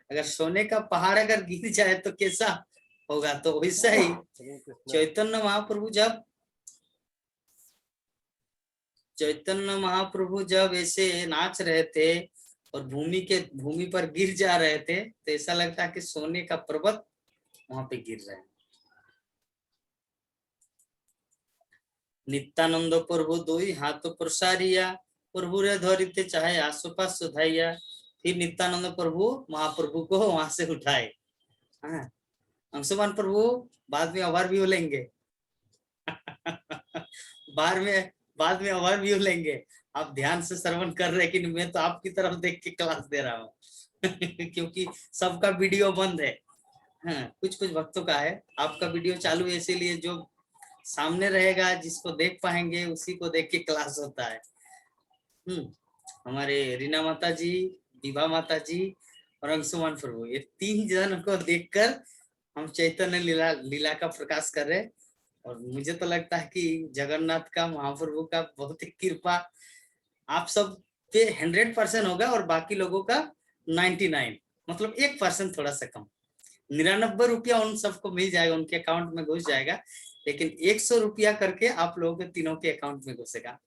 अगर सोने का पहाड़ अगर गिर जाए तो कैसा होगा। तो वैसा ही चैतन्य महाप्रभु जब ऐसे नाच रहे थे और भूमि पर गिर जा रहे थे तो ऐसा लगता कि सोने का पर्वत वहां पे गिर रहे हैं। नित्यानंद प्रभु दो ही हाथ प्रसारिया प्रभु रे धरिते चाहे आसपास सुधाइया। फिर नित्यानंद प्रभु महाप्रभु को वहां से उठाए। अंशुमान प्रभु बाद में ओवरव्यू लेंगे बाद में ओवरव्यू लेंगे। आप ध्यान से श्रवण कर रहे हैं कि मैं तो आपकी तरफ देख के क्लास दे रहा हूँ क्योंकि सबका वीडियो बंद है। कुछ भक्तों का है, आपका वीडियो चालू है, इसीलिए जो सामने रहेगा जिसको देख पाएंगे उसी को देख के क्लास होता है। हमारे रीना माता जी, विभा माता जी और अंशुमान प्रभु, ये 3 जन को देखकर हम चैतन्य लीला का प्रकाश कर रहे हैं। और मुझे तो लगता है कि जगन्नाथ का, महाप्रभु का बहुत ही कृपा आप सब पे 100% होगा और बाकी लोगों का 99, मतलब 1% थोड़ा सा कम। 99 रुपया उन सबको मिल जाएगा, उनके अकाउंट में घुस जाएगा, लेकिन 100 रुपया करके आप लोगों के तीनों के अकाउंट में घुसेगा।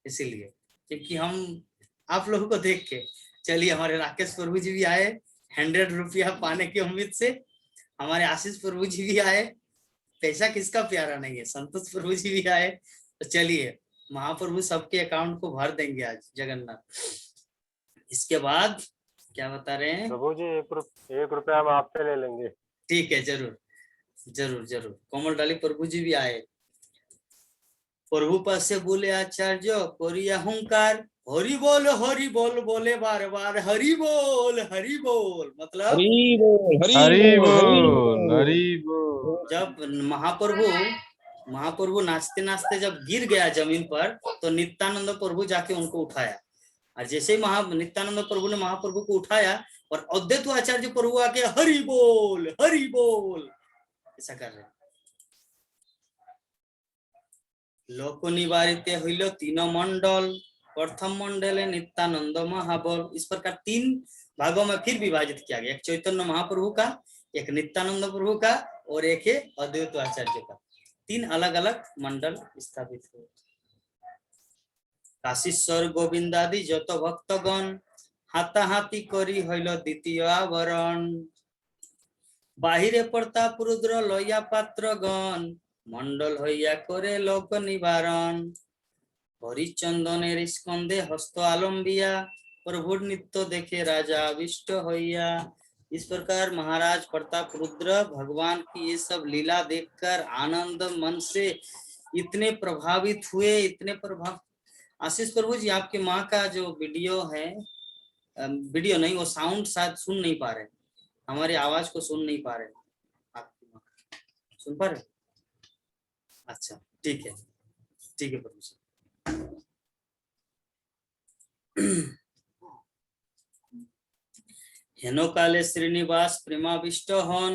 इसीलिए क्योंकि हम आप लोगों को देख के, चलिए हमारे राकेश प्रभु जी भी आए 100 रुपया पाने की उम्मीद से, हमारे आशीष प्रभु जी भी आए, पैसा किसका प्यारा नहीं है, संतोष प्रभु जी भी आए। तो चलिए महाप्रभु सबके अकाउंट को भर देंगे आज जगन्नाथ। इसके बाद क्या बता रहे हैं प्रभु जी? 1 रुपया हम आपसे ले लेंगे। ठीक है, जरूर जरूर जरूर। कोमल डाली प्रभु जी भी आए। प्रभु पास से बोले आचार्य कोरिया हुंकार हरि बोल बोले बार बार हरि बोल मतलब हरि बोल। जब महाप्रभु नाचते नाचते जब गिर गया जमीन पर तो नित्यानंद प्रभु जाके उनको उठाया। और जैसे ही नित्यानंद प्रभु ने महाप्रभु को उठाया और अद्वैत आचार्य प्रभु आके हरि बोल ऐसा कर रहे हैं। लोक निवारिते हইল तीन मंडल, प्रथम मंडले नित्यानंद महाबल। इस प्रकार 3 भागों में फिर विभाजित किया गया, एक चैतन्य महाप्रभु का, एक नित्यानंद प्रभु का और एक है अद्वैत आचार्य का। 3 अलग अलग मंडल स्थापित हुए। काशीश्वर गोविंदादि जत भक्तगण हाथाहाथी करी हইল द्वितीय आवरण। बाहिरे प्रताप रुद्र लया पात्रगण मंडल हইয়া करे लोक निवारण। हरिचंदनेर स्कंदे हस्त आलम्बिया प्रभुर नित्य देखे राजा अविष्ट हইয়া। इस प्रकार महाराज प्रताप रुद्र भगवान की ये सब लीला देखकर आनंद मन से इतने प्रभावित हुए, इतने प्रभाव। आशीष प्रभु जी, आपके माँ का जो वीडियो है, वीडियो नहीं, वो साउंड शायद सुन नहीं पा रहे, हमारी आवाज को सुन नहीं पा रहे। आपकी माँ सुन पा रहे? अच्छा, ठीक है, ठीक है प्रभु जी। हेनो काले श्रीनिवास प्रेमाविष्ट हन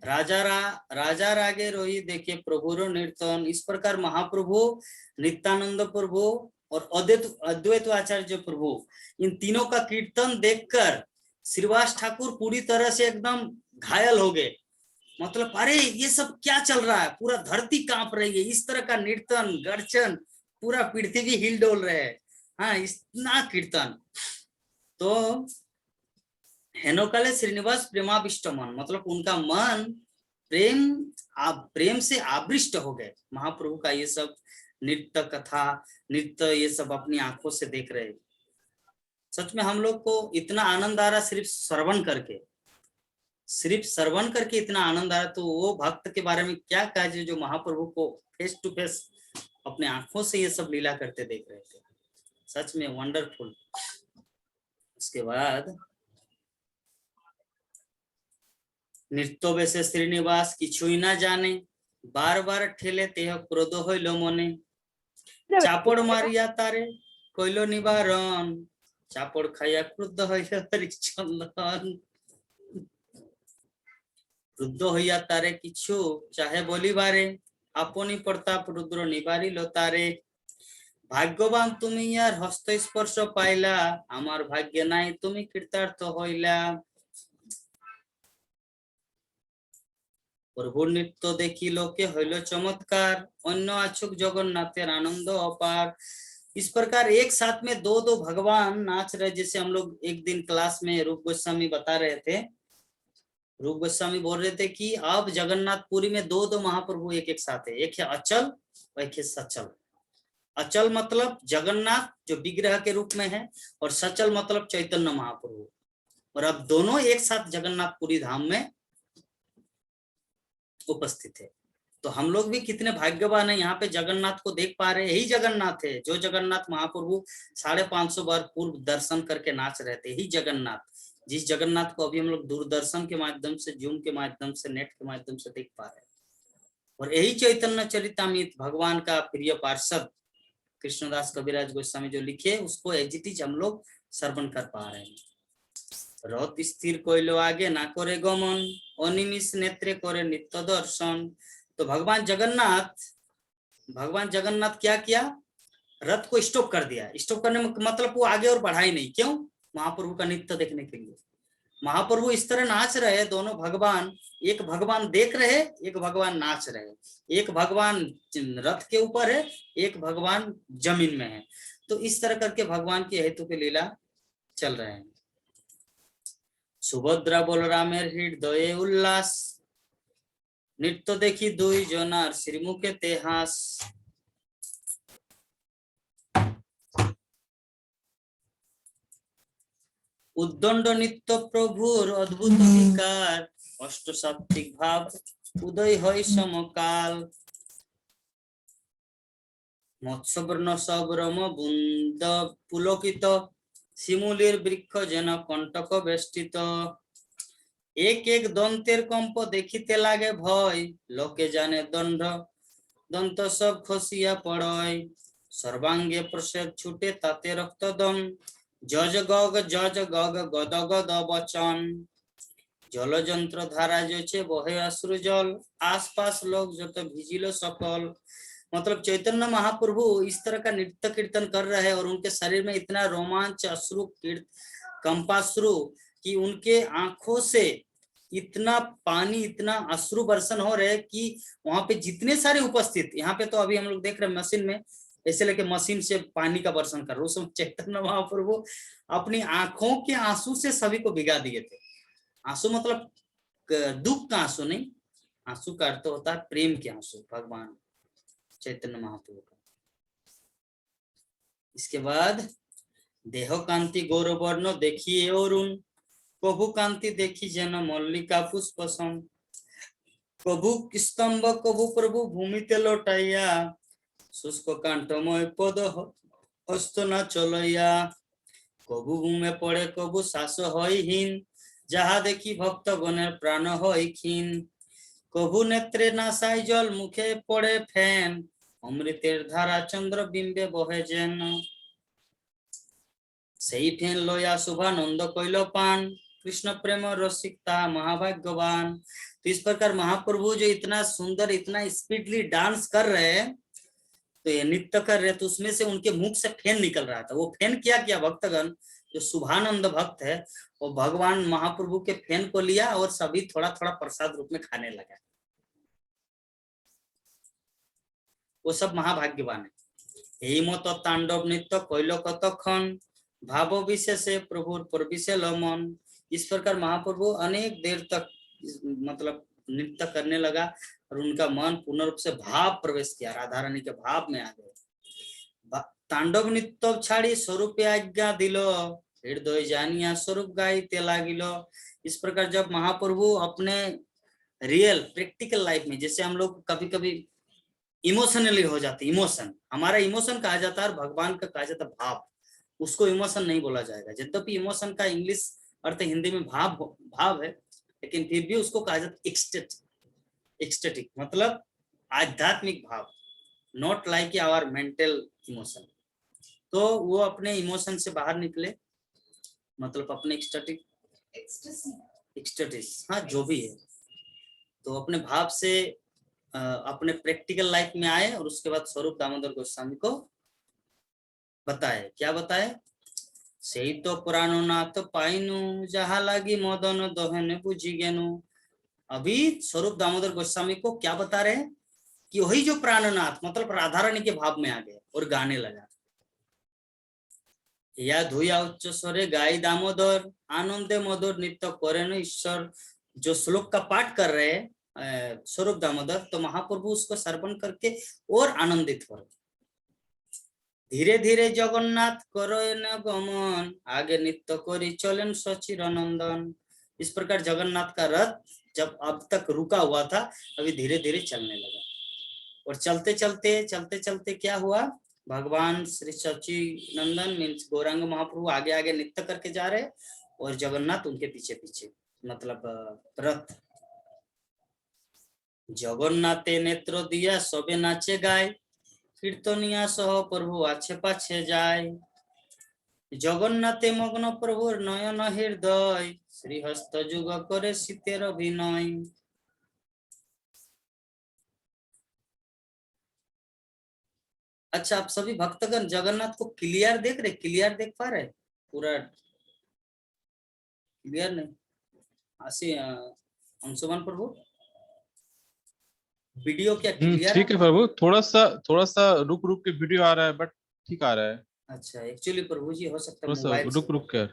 राजा रागे रोही देखे प्रभुरो कीर्तन। इस प्रकार महाप्रभु, नित्यानंद प्रभु और अद्वैत आचार्य प्रभु, इन तीनों का कीर्तन देखकर श्रीवास ठाकुर पूरी तरह से एकदम घायल हो गए। मतलब अरे ये सब क्या चल रहा है, पूरा धरती कांप रही है, इस तरह का कीर्तन गर्जन, पूरा पृथ्वी हिल डोल रहे है। हाँ, इतना कीर्तन। तो हेनोकाले श्रीनिवास प्रेमाविष्ट मन, मतलब उनका मन प्रेम से आवृष्ट हो गए। महाप्रभु का ये सब नृत्य कथा, नृत्य, ये सब अपनी आंखों से देख रहे। सच में हम लोग को इतना आनंद आ रहा सिर्फ श्रवण करके इतना आनंद आ रहा। तो वो भक्त के बारे में क्या कहा जो महाप्रभु को फेस टू फेस अपने आंखों से ये सब लीला करते देख रहे थे। सच में वंडरफुल। उसके बाद नृत्य बेशे श्रीनिवास किछुई ना जाने, बार बार ठेले तेह क्रोध हইল मने। चापड़ मारिया तारे कइल निवारण, चापड़ खाइया क्रुद्ध हইল हरिचंदन। क्रुद्ध हইয়া तारे किछु चाहे बोलिबारे, अपनी प्रताप रुद्र निवारिल तारे। भाग्यवान तुमी यार हस्त स्पर्श पाइला, आमार भाग्य नाई तुमी कृतार्थ हইলা। प्रभु नृत्य देखी लोके हইल चमत्कार, अन्य आछुक जगन्नाथेर आनंद अपार। इस प्रकार एक साथ में दो भगवान नाच रहे। जैसे हम लोग एक दिन क्लास में रूप गोस्वामी बता रहे थे, रूप गोस्वामी बोल रहे थे कि अब जगन्नाथपुरी में दो महाप्रभु एक साथ है, एक है अचल और एक है सचल। अचल मतलब जगन्नाथ जो विग्रह के रूप में है, और सचल मतलब चैतन्य महाप्रभु। और अब दोनों एक साथ जगन्नाथपुरी धाम में उपस्थित है। तो हम लोग भी कितने भाग्यवान है, यहाँ पे जगन्नाथ को देख पा रहे हैं। यही जगन्नाथ है जो जगन्नाथ महाप्रभु 550 बार पूर्व दर्शन करके नाच रहे थे। यही जगन्नाथ, जिस जगन्नाथ को अभी हम लोग दूरदर्शन के माध्यम से, जूम के माध्यम से, नेट के माध्यम से देख पा रहे हैं। और यही चैतन्य चरितामृत भगवान का प्रिय पार्षद कृष्णदास कविराज गोस्वामी जो लिखे, उसको एजिटिज हम लोग श्रवण कर पा रहे हैं। रथ स्थिर कोइलो आगे ना करे गमन, अनिमिष नेत्रे करे नित्य दर्शन। तो भगवान जगन्नाथ क्या किया, रथ को स्टॉप कर दिया। स्टॉप करने में मतलब वो आगे और बढ़ा ही नहीं। क्यों? महाप्रभु का नित्य देखने के लिए। महाप्रभु इस तरह नाच रहे, दोनों भगवान, एक भगवान देख रहे, एक भगवान नाच रहे। एक भगवान रथ के ऊपर है, एक भगवान जमीन में है। तो इस तरह करके भगवान की हेतु की लीला चल रहे हैं। सुभद्रा बलरामेर हृदये उल्लास, नृत्य देखी दुई जनार श्रीमुखे तेहास। उद्दंड नित्य प्रभुर अद्भुत विकार, अष्ट सात्विक भाव उदय हई समकाल। मत्स्यवर्ण सबरम बुंद पुलकित, শিমুলের বৃক্ষ যেন কণ্টক বেষ্টিত। एक एक दंतेर कंप देखिते लागे भय, लोके जाने दंत सब खसिया पड़य। सर्वांगे प्रसेद छूटे ताते रक्तदम, जज गग गद गद बचन। जलयंत्र धारा जो छे बहे अश्रु जल, आसपास लोग जो तो भिजिलो सकल। मतलब चैतन्य महाप्रभु इस तरह का नृत्य कीर्तन कर रहे हैं और उनके शरीर में इतना रोमांच, अश्रु, कंपाश्रु कि उनके आंखों से इतना पानी, इतना अश्रु वर्षण हो रहे कि वहां पे जितने सारे उपस्थित, यहाँ पे तो अभी हम लोग देख रहे हैं मशीन में ऐसे लेके मशीन से पानी का वर्षण कर रहे, उस समय चैतन्य महाप्रभु अपनी आंखों के आंसू से सभी को भिगा दिए थे। आंसू मतलब दुख का आंसू नहीं, आंसू का अर्थ होता है प्रेम के आंसू, भगवान चैतन्य महाप्रभु का। इसके बाद देह कांति गौरवर्ण देखिए अरुण, प्रभु कांति देखी जन मल्लिका पुष्प सम। प्रभु स्तंभ कभु प्रभु भूमि ते लौटाइया, शुष्क कांटमय पद हस्त न चलैया। कभु भूमे पड़े कभु श्वास हहीन, जहा देखी भक्त गणेर प्राण हई क्षीण। कभु नेत्रे नासाय जल मुखे पड़े फैन, अमृतेर धारा चंद्र बिंबे बहे जेन। सेई फेन लया शुभानंद कैल पान, कृष्ण प्रेम रसिकता महाभाग्यवान। तो इस प्रकार महाप्रभु जो इतना सुंदर, इतना स्पीडली डांस कर रहे हैं, तो ये नृत्य कर रहे, तो उसमें से उनके मुख से फेन निकल रहा था। वो फेन क्या किया भक्तगण, जो शुभानंद भक्त है वो भगवान महाप्रभु के फेन को लिया और सभी थोड़ा थोड़ा प्रसाद रूप में खाने लगा। वो सब महाभाग्यवान है। यही मत तांडव नृत्य कैल कतक्षण, भाव विशेषे प्रभुर प्रविशेल मन। इस प्रकार महाप्रभु अनेक देर तक मतलब नृत्य करने लगा और उनका मन पूर्ण रूप से भाव प्रवेश किया, राधा रानी के भाव में आ गए। तांडव नृत्य छाड़ी स्वरूप आज्ञा दिलो, हृदय जानिया स्वरूप गाइते लागिलो। इस प्रकार जब महाप्रभु अपने रियल प्रैक्टिकल लाइफ में, जैसे हम लोग कभी कभी इमोशनली हो जाते, इमोशन हमारा इमोशन कहा जाता है, भगवान का कहा जाता है भाव, उसको इमोशन नहीं बोला जाएगा। यद्यपि इमोशन का इंग्लिश अर्थ हिंदी में भाव है, लेकिन फिर भी उसको कहा जाता है एक्सटेटिक, मतलब आध्यात्मिक भाव, not like our mental emotion. तो वो अपने इमोशन से बाहर निकले, मतलब अपने एक्सटेटिस, हाँ जो भी है, तो अपने भाव से अपने प्रैक्टिकल लाइफ में आए और उसके बाद स्वरूप दामोदर गोस्वामी को बताए। क्या बताए, सही तो पुरानो नाथ पाइनु, जहा लागी मदन दोहने बुझी गेनु। अभी स्वरूप दामोदर गोस्वामी को क्या बता रहे हैं कि वही जो प्राणनाथ मतलब राधा रानी के भाव में आ गए और गाने लगा। या धुया उच्च स्वरे गाय दामोदर, आनंदे मधुर नृत्य करेन ईश्वर। जो श्लोक का पाठ कर रहे हैं स्वरूप दामोदर, तो महाप्रभु उसको श्रवण करके और आनंदित हो। धीरे धीरे जगन्नाथ करेन गमन, आगे नृत्य करी चलन सचिर नंदन। इस प्रकार जगन्नाथ का रथ जब अब तक रुका हुआ था, अभी धीरे धीरे चलने लगा। और चलते चलते क्या हुआ, भगवान श्री सच्चिदानंद मीन्स गौरांग महाप्रभु आगे आगे नृत्य करके जा रहे और जगन्नाथ उनके पीछे पीछे, मतलब रथ। जगन्नाथे नेत्र दिया सबे नाचे गाय, कीर्तनिया सह प्रभु आछे पाछे जाय। जगन्नाथे मग्न प्रभुर नयन हृदय, श्री हस्त जुग करे सीतेर अभिनय। अच्छा, आप सभी भक्तगण जगन्नाथ को क्लियर देख रहे, क्लियर देख पा रहे, पूरा क्लियर नहीं? आशी अंशुमन प्रभु वीडियो क्या क्लियर ठीक है प्रभु, थोड़ा सा रुक के वीडियो आ रहा है, बट ठीक आ रहा है। अच्छा, एक्चुअली प्रभु जी हो सकता है थोड़ा सा मोबाइल रुक कर।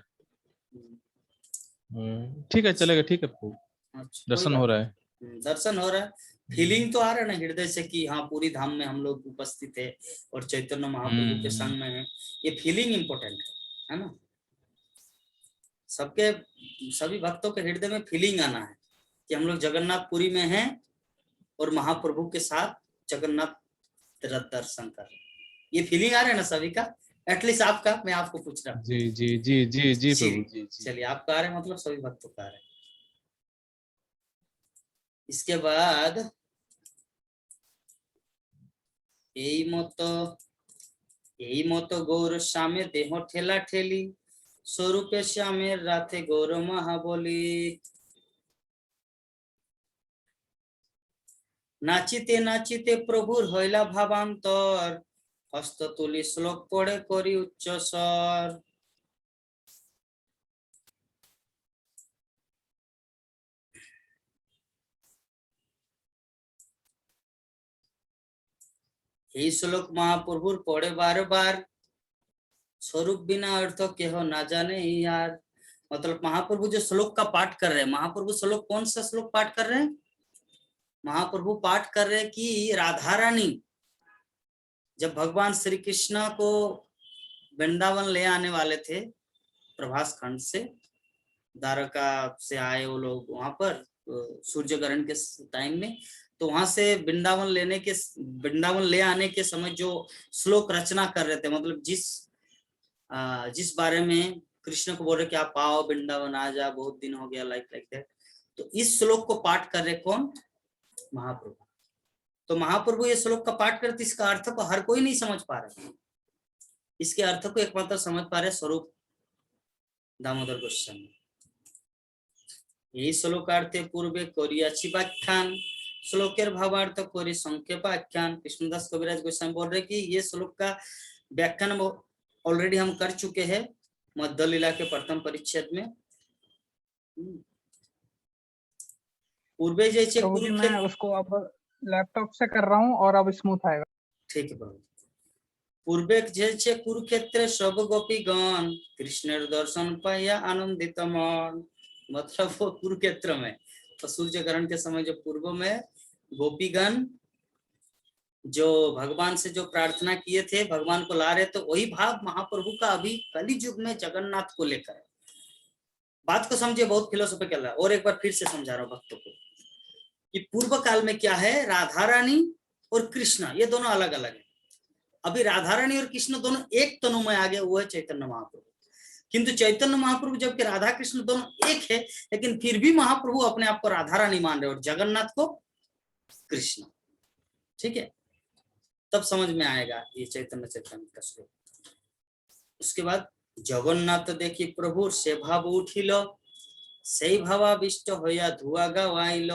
ठीक है, चलेगा, ठीक है प्रभु। अच्छा, दर्शन हो रहा है, दर्शन हो रहा है, फीलिंग तो आ रहा है ना हृदय से कि हाँ पूरी धाम में हम लोग उपस्थित है और चैतन्य महाप्रभु के संग में है। ये फीलिंग इम्पोर्टेंट है ना, सबके सभी भक्तों के हृदय में फीलिंग आना है कि हम लोग जगन्नाथपुरी में हैं और महाप्रभु के साथ जगन्नाथ रथ दर्शन कर रहे। ये फीलिंग आ रहा है ना सभी का, एटलीस्ट आपका, मैं आपको पूछ रहा हूँ। जी जी जी जी जी प्रभु जी। चलिए, आपका आ रहा है मतलब सभी भक्तों का आ रहा है। इसके बाद यही मत गौर श्यामे देह ठेला ठेली, स्वरूपे श्यामे राथे गौर महाबली। नाचिते नाचिते प्रभुर हইলা भावांतर हस्त तुली श्लोक पढ़े करी उच्च स्वर। এই শ্লোক महाप्रभुर पढ़े बार बार स्वरूप बिना अर्थ केह ना जाने यार। मतलब महाप्रभु जो श्लोक का पाठ कर रहे हैं, महाप्रभु श्लोक कौन सा श्लोक पाठ कर रहे हैं? महाप्रभु पाठ कर रहे हैं कि राधा रानी जब भगवान श्री कृष्ण को वृंदावन ले आने वाले थे प्रभास खंड से, द्वारका से आए वो लोग वहां पर सूर्य ग्रहण के टाइम में, तो वहां से वृंदावन ले आने के समय जो श्लोक रचना कर रहे थे, मतलब जिस बारे में कृष्ण को बोल रहे कि आप आओ वृंदावन आ जा, बहुत दिन हो गया, लाइक दैट। तो इस श्लोक को पाठ कर रहे कौन? महाप्रभु। तो महाप्रभु ये श्लोक का पाठ करते, इसका अर्थ को हर कोई नहीं समझ पा रहे, इसके अर्थ को एकमात्र समझ पा रहे स्वरूप दामोदर गोस्वामी। यही श्लोकार्थे पूर्वे करियाछि व्याख्यान, श्लोकेर भावार्थ करी संक्षेप आख्यान। कृष्णदास कविराज गोस्वामी बोल रहे कि ये श्लोक का व्याख्यान ऑलरेडी हम कर चुके हैं मध्य लीला के प्रथम परिच्छेद में। पूर्वे जैसे मैं उसको अब लैपटॉप से कर रहा हूँ और अब स्मूथ आएगा। ठीक है प्रभु। पूर्वे जैसे कुरुक्षेत्र सब गोपीगण कृष्णेर दर्शन पाया आनंदित मन। मतलब वो कुरुक्षेत्र में तो सूर्य ग्रहण के समय जो पूर्व में गोपीगण जो भगवान से जो प्रार्थना किए थे, भगवान को ला रहे, तो वही भाव महाप्रभु का अभी कली युग में जगन्नाथ को लेकर है। बात को समझिए, बहुत फिलोसॉफिकल है। और एक बार फिर से समझा रहा हूं भक्तों को कि पूर्व काल में क्या है, राधा रानी और कृष्ण ये दोनों अलग अलग है। अभी राधा रानी और कृष्ण दोनों एक तनु में आ गए, वो है चैतन्य महाप्रभु। किंतु चैतन्य महाप्रभु जबकि राधा कृष्ण दोनों एक है, लेकिन फिर भी महाप्रभु अपने आप को राधा रानी मान रहे और जगन्नाथ को कृष्ण। ठीक है, तब समझ में आएगा ये चैतन्य चैतन्य का श्लोक। उसके बाद जगन्नाथ देखी प्रभु से भाव उठिल, সেই ভাবাবিষ্ট হইয়া ধুয়া গাওয়াইল,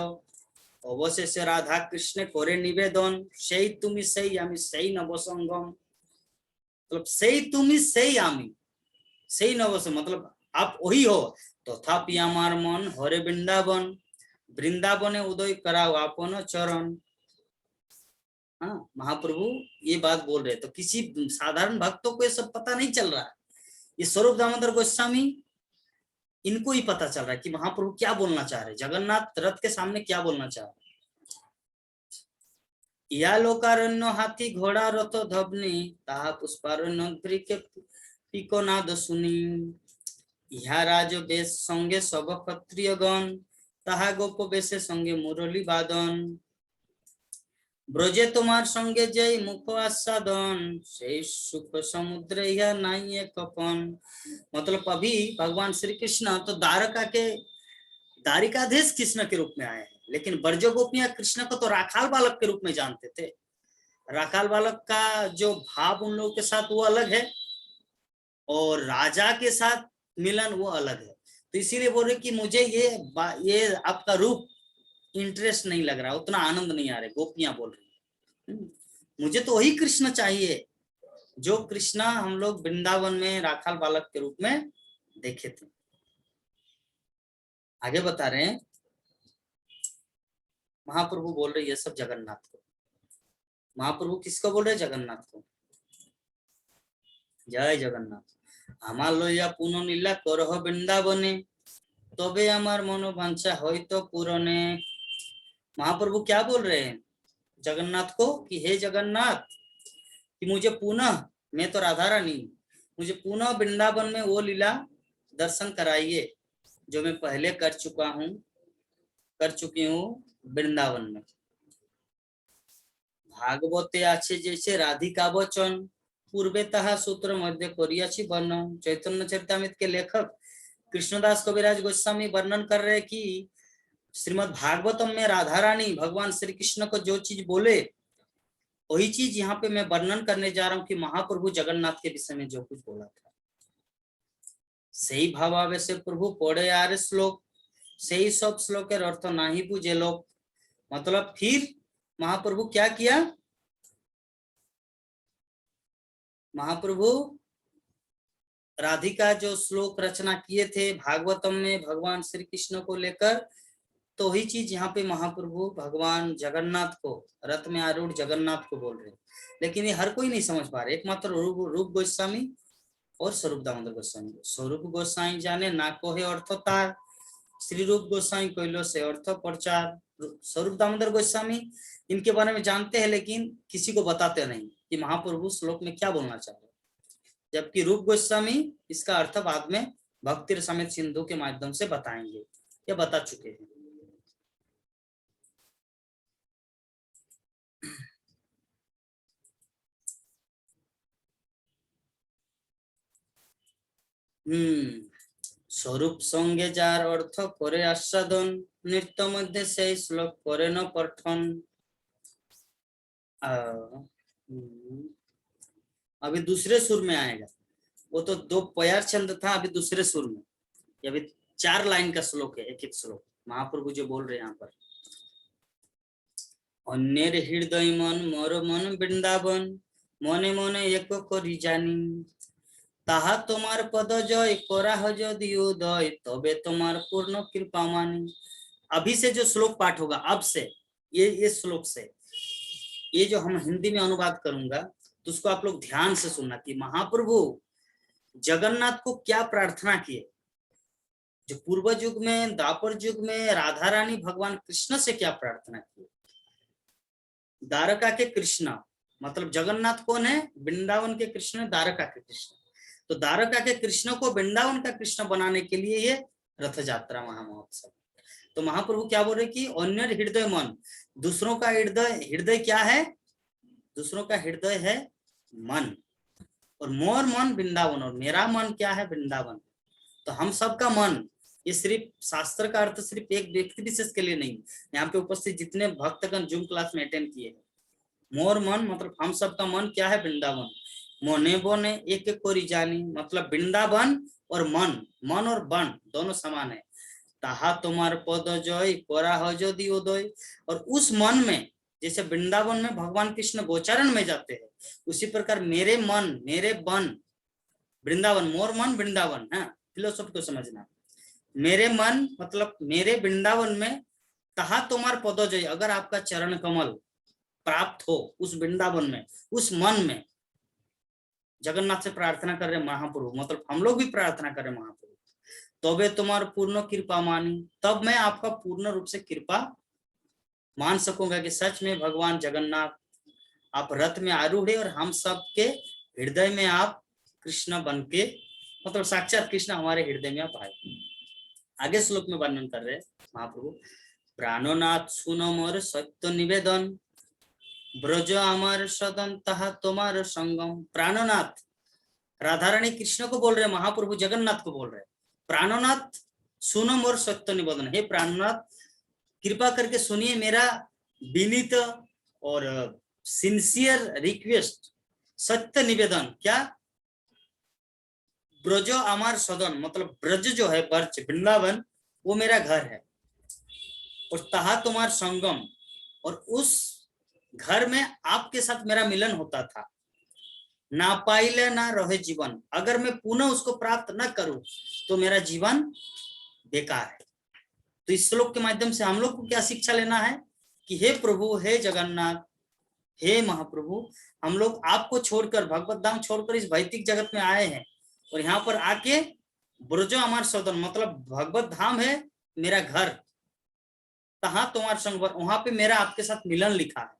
অবশেষে রাধা কৃষ্ণে করে নিবেদন, সেই তুমি সেই আমি সেই নবসঙ্গম। मतलब সেই তুমি সেই আমি সেই নবসঙ্গম, मतलब आप वही हो। तथापि আমার মন হরে বৃন্দাবন, वृंदावने उदय कराओ आपन चरण। हाँ, महाप्रभु ये बात बोल रहे, तो किसी साधारण भक्तों को ये सब पता नहीं चल रहा है। ये स्वरूप दामोदर गोस्वामी इनको ही पता चल रहा है कि महाप्रभु क्या बोलना चाह रहे, जगन्नाथ रथ के सामने क्या बोलना चाह रहे। या लोकारण्य हाथी घोड़ा रथ धवनी, ताहा पुष्पारण्य के पिको नाद सुनी। इहा राज बेश संगे सब क्षत्रिय गण, ताहा गोप बेशे संगे मुरली वादन। ब्रजे तुम्हार संगे जय मुख आस्वादन, से सुख समुद्र या नहीं एक कपन। मतलब अभी भगवान श्री कृष्ण तो द्वारिकाधीश कृष्ण के रूप में आए हैं, लेकिन ब्रज गोपियां कृष्ण को तो राखाल बालक के रूप में जानते थे। राखाल बालक का जो भाव उन लोगों के साथ वो अलग है, और राजा के साथ मिलन वो अलग है। तो इसीलिए बोल रहे कि मुझे ये आपका रूप इंटरेस्ट नहीं लग रहा, उतना आनंद नहीं आ रहा। गोपियां बोल रही मुझे तो वही कृष्ण चाहिए जो कृष्णा हम लोग वृंदावन में राखाल बालक के रूप में देखे थे। आगे बता रहे हैं, महाप्रभु बोल रहे ये सब जगन्नाथ को। महाप्रभु किसको बोल रहे? जगन्नाथ को। जय जगन्नाथ। আমার লইয়া পুনঃ করহ বৃন্দাবনে, তবে আমার মনোবাঞ্ছা হয়তো पूरने। महाप्रभु क्या बोल रहे हैं जगन्नाथ को कि हे जगन्नाथ, कि मुझे पुनः, मैं तो राधा रानी, मुझे पुनः वृंदावन में वो लीला दर्शन कराइए जो मैं पहले कर चुकी हूँ वृंदावन में। भागवते आछे जैसे राधिका वचन, पूर्वे ताहा सूत्र मध्य करियाछि वर्णन। चैतन्य चरितामृत के लेखक कृष्णदास कविराज गोस्वामी वर्णन कर रहे कि श्रीमद् भागवतम में राधा रानी भगवान श्री कृष्ण को जो चीज बोले वही चीज यहाँ पे मैं वर्णन करने जा रहा हूँ कि महाप्रभु जगन्नाथ के विषय में जो कुछ बोला था। सही भावावेश प्रभु पढ़े आर श्लोक, सही सब श्लोकेर अर्थ नाही बुझे लोक। मतलब फिर महाप्रभु क्या किया? महाप्रभु राधिका जो श्लोक रचना किए थे भागवतम में भगवान श्री कृष्ण को लेकर, तो वही चीज यहाँ पे महाप्रभु भगवान जगन्नाथ को, रथ में आरूढ़ जगन्नाथ को बोल रहे। लेकिन ये हर कोई नहीं समझ पा रहे। एकमात्र रूप गोस्वामी और स्वरूप दामोदर गोस्वामी। स्वरूप गोस्वामी जाने ना कोहे अर्थ तार, श्री रूप गोस्वामी कोइलो से अर्थ प्रचार। स्वरूप दामोदर गोस्वामी इनके बारे में जानते हैं, लेकिन किसी को बताते नहीं कि महाप्रभु श्लोक में क्या बोलना चाह रहे। जबकि रूप गोस्वामी इसका अर्थ बाद में भक्ति रसामृत सिंधु के माध्यम से बताएंगे, या बता चुके हैं। स्वरूप संगे जार अर्थ करे आस्वादन, नृत्य मध्य से श्लोक करे न पठन। अभी दूसरे सुर में आएगा। वो तो 2 प्यार छंद था, अभी दूसरे सुर में। अभी 4 लाइन का श्लोक है, एक श्लोक महाप्रभु जो बोल रहे हैं यहाँ पर। अन्येर हृदय मन मोर मन वृंदावन, मने मने एक करी जानी। ताहा तुम्हार पद जय कराह यदि उदय, तबे तुम्हार पूर्ण कृपा मानी। अभी से जो श्लोक पाठ होगा, अब से ये श्लोक से, ये जो हम हिंदी में अनुवाद करूंगा, तो उसको आप लोग ध्यान से सुनना कि महाप्रभु जगन्नाथ को क्या प्रार्थना किए। जो पूर्व युग में, द्वापर युग में राधा रानी भगवान कृष्ण से क्या प्रार्थना की। द्वारका के कृष्ण मतलब जगन्नाथ कौन है? वृंदावन के कृष्ण, द्वारका के कृष्ण। तो द्वारका के कृष्ण को वृंदावन का कृष्ण बनाने के लिए ये रथ यात्रा महामहोत्सव। तो महाप्रभु क्या बोल रहे कि अन्य हृदय मन, दूसरों का हृदय क्या है? दूसरों का हृदय है मन, और मोर मन वृंदावन, और मेरा मन क्या है? वृंदावन। तो हम सबका मन, ये सिर्फ शास्त्र का अर्थ सिर्फ एक व्यक्ति विशेष के लिए नहीं, यहाँ पे उपस्थित जितने भक्तगण जूम क्लास में अटेंड किए। मोर मन मतलब हम सबका मन क्या है? वृंदावन। मोने बोने एक एक कोरी जानी, मतलब वृंदावन और मन, मन और वन दोनों समान है। ताहा तुम्हार पद जय करा हो यदि उदय, और उस मन में जैसे वृंदावन में भगवान कृष्ण गोचारण में जाते हैं, उसी प्रकार मेरे मन, मेरे वन वृंदावन, मोर मन वृंदावन है। फिलोसॉफी को समझना। मेरे मन मतलब मेरे वृंदावन में, तहा तुम्हार पद जय, अगर आपका चरण कमल प्राप्त हो उस वृंदावन में, उस मन में, जगन्नाथ से प्रार्थना कर रहे महाप्रभु, मतलब हम लोग भी प्रार्थना कर रहे महाप्रभु, तबे तुम्हार पूर्ण कृपा मानी, तब मैं आपका पूर्ण रूप से कृपा मान सकूंगा कि सच में भगवान जगन्नाथ आप रथ में आरूढ़ है और हम सब के हृदय में आप कृष्ण बन के, मतलब साक्षात कृष्ण हमारे हृदय में आप आए। आगे श्लोक में वर्णन कर रहे महाप्रभु, प्राणनाथ सुनो मोर सत्य निवेदन, ब्रज अमर सदन तहा तुम्हार संगम। प्राणनाथ राधा रानी कृष्ण को बोल रहे, महाप्रभु जगन्नाथ को बोल रहे, प्राणनाथ सुनो मोर सत्य निवेदन, हे प्राणनाथ कृपा करके सुनिए मेरा विनीत और सिंसियर रिक्वेस्ट, सत्य निवेदन। क्या? ब्रजो अमर सदन, मतलब ब्रज जो है ब्रज वृंदावन, वो मेरा घर है, और तहा तुम्हार संगम, और उस घर में आपके साथ मेरा मिलन होता था। ना पाइले ना रहे जीवन, अगर मैं पुनः उसको प्राप्त न करूं तो मेरा जीवन बेकार है। तो इस श्लोक के माध्यम से हम लोग को क्या शिक्षा लेना है कि हे प्रभु, हे जगन्नाथ, हे महाप्रभु, हम लोग आपको छोड़कर, भगवत धाम छोड़कर इस भौतिक जगत में आए हैं, और यहाँ पर आके ब्रजो अमर सदन, मतलब भगवत धाम है मेरा घर, तहा तुम्हार संग, वहां पे मेरा आपके साथ मिलन लिखा है।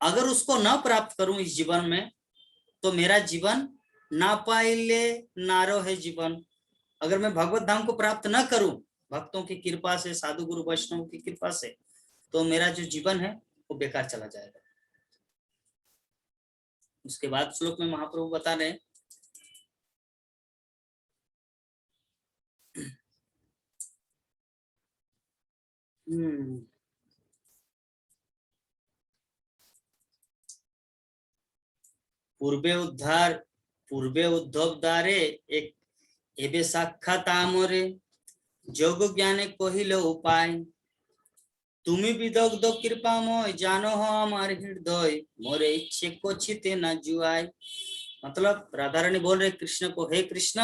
अगर उसको न प्राप्त करूं इस जीवन में, तो मेरा जीवन ना पाइले नारो है जीवन। अगर मैं भगवत धाम को प्राप्त न करूं भक्तों की कृपा से, साधु गुरु वैष्णव की कृपा से, तो मेरा जो जीवन है वो बेकार चला जाएगा। उसके बाद श्लोक में महाप्रभु बता रहे हैं, पूर्वे उद्धव द्वारे एक एबे साक्षात आमरे, যোগ জ্ঞানে কহিল উপায়, তুমি বিদগ্ধ কৃপাময় জানো हो আমার हृदय मोरे इच्छे को छिते न जुआई। मतलब राधा रानी बोल रहे कृष्ण को, हे कृष्ण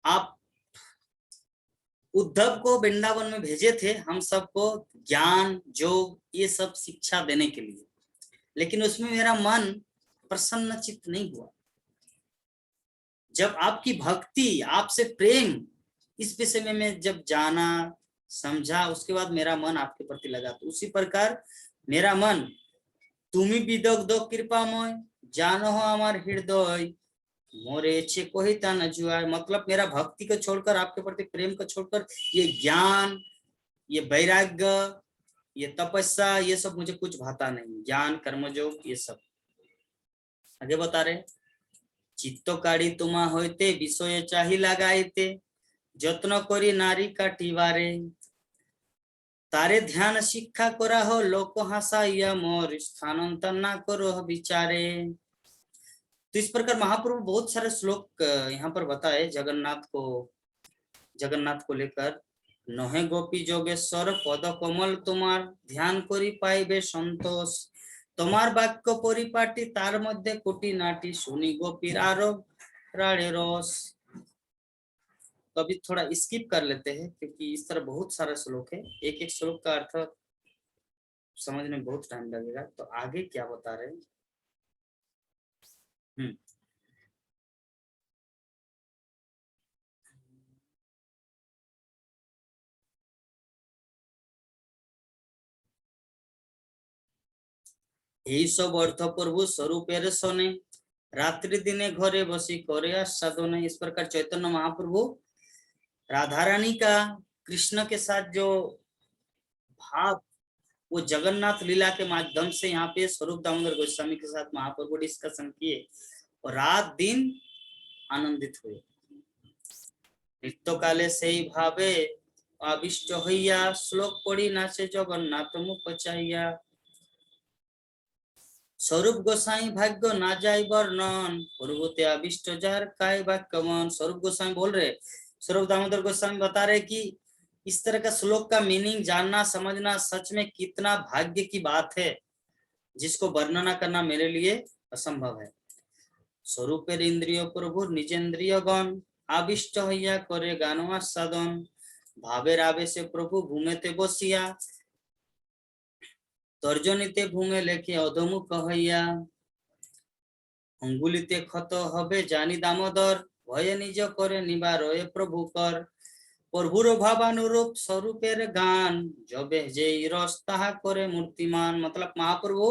आप उद्धव को वृंदावन में भेजे थे हम सबको ज्ञान योग ये सब शिक्षा देने के लिए, लेकिन उसमें मेरा मन प्रसन्न चित्त नहीं हुआ। जब आपकी भक्ति आपसे प्रेम इस विषय में मैं जब जाना समझा उसके बाद मेरा मन आपके प्रति लगा। तो उसी प्रकार मेरा मन तुम्ही विदग्ध कृपामय जानो हो हमार हृदय मोरे इच्छे कोहिता न जुआए। मतलब मेरा भक्ति को छोड़कर आपके प्रति प्रेम को छोड़कर ये ज्ञान ये वैराग्य ये तपस्या ये सब मुझे कुछ भाता नहीं। ज्ञान कर्मयोग ये सब आगे बता रहे। चित्तकारी तुमा होते विषय चाही लगाइते যত্ন করি নারী কাটিবারে तारे ध्यान शिक्षा करा हो लोक हंसाइया मोर स्थानांतर ना करो विचारे। तो इस प्रकार महाप्रभु बहुत सारे श्लोक यहाँ पर बताए जगन्नाथ को लेकर। नहे गोपी जोगेश्वर पद कमल तुम्हार ध्यान करी पाइबे संतोष तुम्हार वाक्य परिपाटी तार मध्य कोटि नाटी सुनी गोपीर आरोप राड़े रस। तो अभी थोड़ा स्किप कर लेते हैं क्योंकि इस तरह बहुत सारा श्लोक है, एक एक श्लोक का अर्थ समझने में बहुत टाइम लगेगा। तो आगे क्या बता रहे हैं। এই সব অর্থ প্রভু স্বরূপের সনে रात्रि दिने घरे बसी करे आस्वादन। इस प्रकार चैतन्य महाप्रभु राधा रानी का कृष्ण के साथ जो भाव वो जगन्नाथ लीला के माध्यम से यहाँ पे स्वरूप दामोदर गोस्वामी के साथ महाप्रभु डिस्कशन किए और रात दिन आनंदित हुए। नित्य काले से ही भावे आविष्ट हइया श्लोक पढ़ी नाचे जगन्नाथ मुख चाइया। स्वरूप गोसाई भाग्य ना जाय वर्णन प्रभुते अभिष्ट जार काय वाक्यमन। स्वरूप गोसाई बोल रहे, स्वरूप दामोदर गोस्वामी बता रहे कि इस तरह का श्लोक का मीनिंग जानना समझना सच में कितना भाग्य की बात है जिसको वर्णना करना मेरे लिए असंभव है। स्वरूपेर इंद्रिय प्रभु निजेन्द्रिय गण आविष्ट हइया करे गान आस्वादन भावेर आवेशे प्रभु घूमेते बसिया तर्जनीते घूमे लेखे अधमुख हइया अंगुलिते क्षत हबे जानी दामोदर भये निज करे निवारय प्रभु कर। प्रभुर भावानुरूप स्वरूपेर गान जबे जे रस ताहा करे मूर्तिमान। मतलब महाप्रभु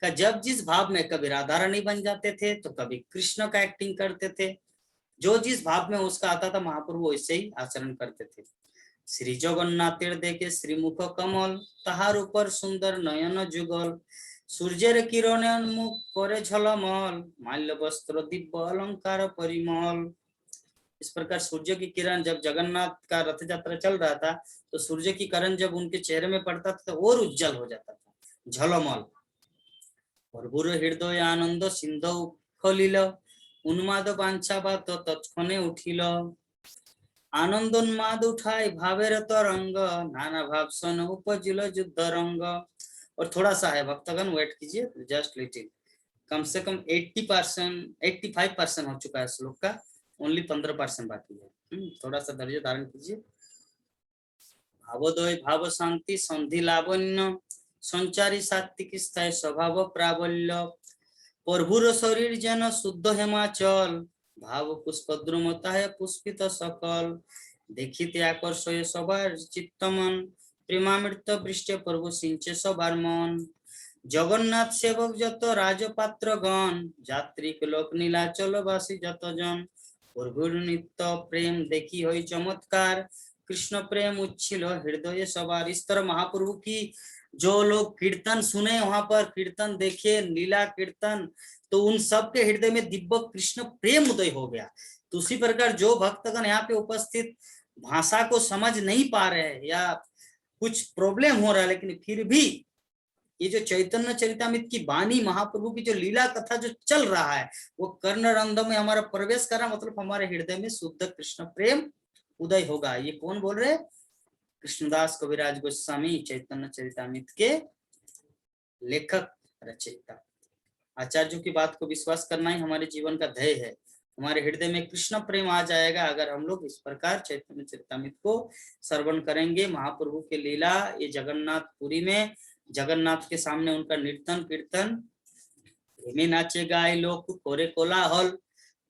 का जब जिस भाव में कभी राधा रानी बन जाते थे तो कभी कृष्ण का एक्टिंग करते थे, जो जिस भाव में उसका आता था महाप्रभु वैसे ही आचरण करते थे। श्री जगन्नाथेर देखे श्रीमुख कमल ताहार ऊपर सुंदर नयन जुगल सूर्येर किरणे उन्मुख करे झलमल माल्य वस्त्र दिव्य अलंकार परिमल। इस प्रकार सूर्य की किरण जब जगन्नाथ का रथ यात्रा चल रहा था तो सूर्य की किरण जब उनके चेहरे में पड़ता था तो और उज्जवल हो जाता था झलमल। प्रभुर हृदय आनंद सिंधु खलिल उन्माद वांछा बात तत्क्षणे उठिल आनंदोन्माद उठाए भावेर तरंग नाना भाव सन उपजिल युद्ध रंग। और थोड़ा सा है भक्तगण वेट कीजिए जस्ट लिटिल, कम से कम 85% हो चुका है श्लोक का, ओनली 15% बाकी है। थोड़ा सा धैर्य धारण कीजिए। भावोदय भाव शांति संधि लावण्य संचारी सात्विक स्थायी स्वभाव प्राबल्य प्रभुर शरीर जन शुद्ध हिमाचल भाव पुष्पद्रुमता है पुष्पित सकल देखिते आकर्षय सबार चित्तमन प्रेमामृत पृष्ठे प्रभु सिंचे सबार मन। जगन्नाथ सेवक जत राजपात्र गण जात्रिक लोक नीलाचल बासी जत जन प्रभुर नित्य प्रेम देखी हुई चमत्कार कृष्ण प्रेम उच्छिल हृदय सबार। इस तरह महाप्रभु की जो लोग कीर्तन सुने वहां पर कीर्तन देखे लीला कीर्तन तो उन सब के हृदय में दिव्य कृष्ण प्रेम उदय हो गया। तो उसी प्रकार जो भक्तगण यहाँ पे उपस्थित भाषा को समझ नहीं पा रहे हैं या कुछ प्रॉब्लम हो रहा है लेकिन फिर भी ये जो चैतन्य चरितामृत की वाणी महाप्रभु की जो लीला कथा जो चल रहा है वो कर्ण रंध्र में हमारा प्रवेश कर रहा, मतलब हमारे हृदय में शुद्ध कृष्ण प्रेम उदय होगा। ये कौन बोल रहे? कृष्णदास कविराज गोस्वामी चैतन्य चरितामृत के लेखक रचयिता। आचार्यों की बात को विश्वास करना ही हमारे जीवन का ध्येय है। हमारे हृदय में कृष्ण प्रेम आ जाएगा अगर हम लोग इस प्रकार चैतन्य चरितामृत को श्रवण करेंगे। महाप्रभु के लीला, ये जगन्नाथपुरी में जगन्नाथ के सामने उनका कीर्तन कीर्तन, प्रेमी नाचे गाय लोग कोरे कोलाहल,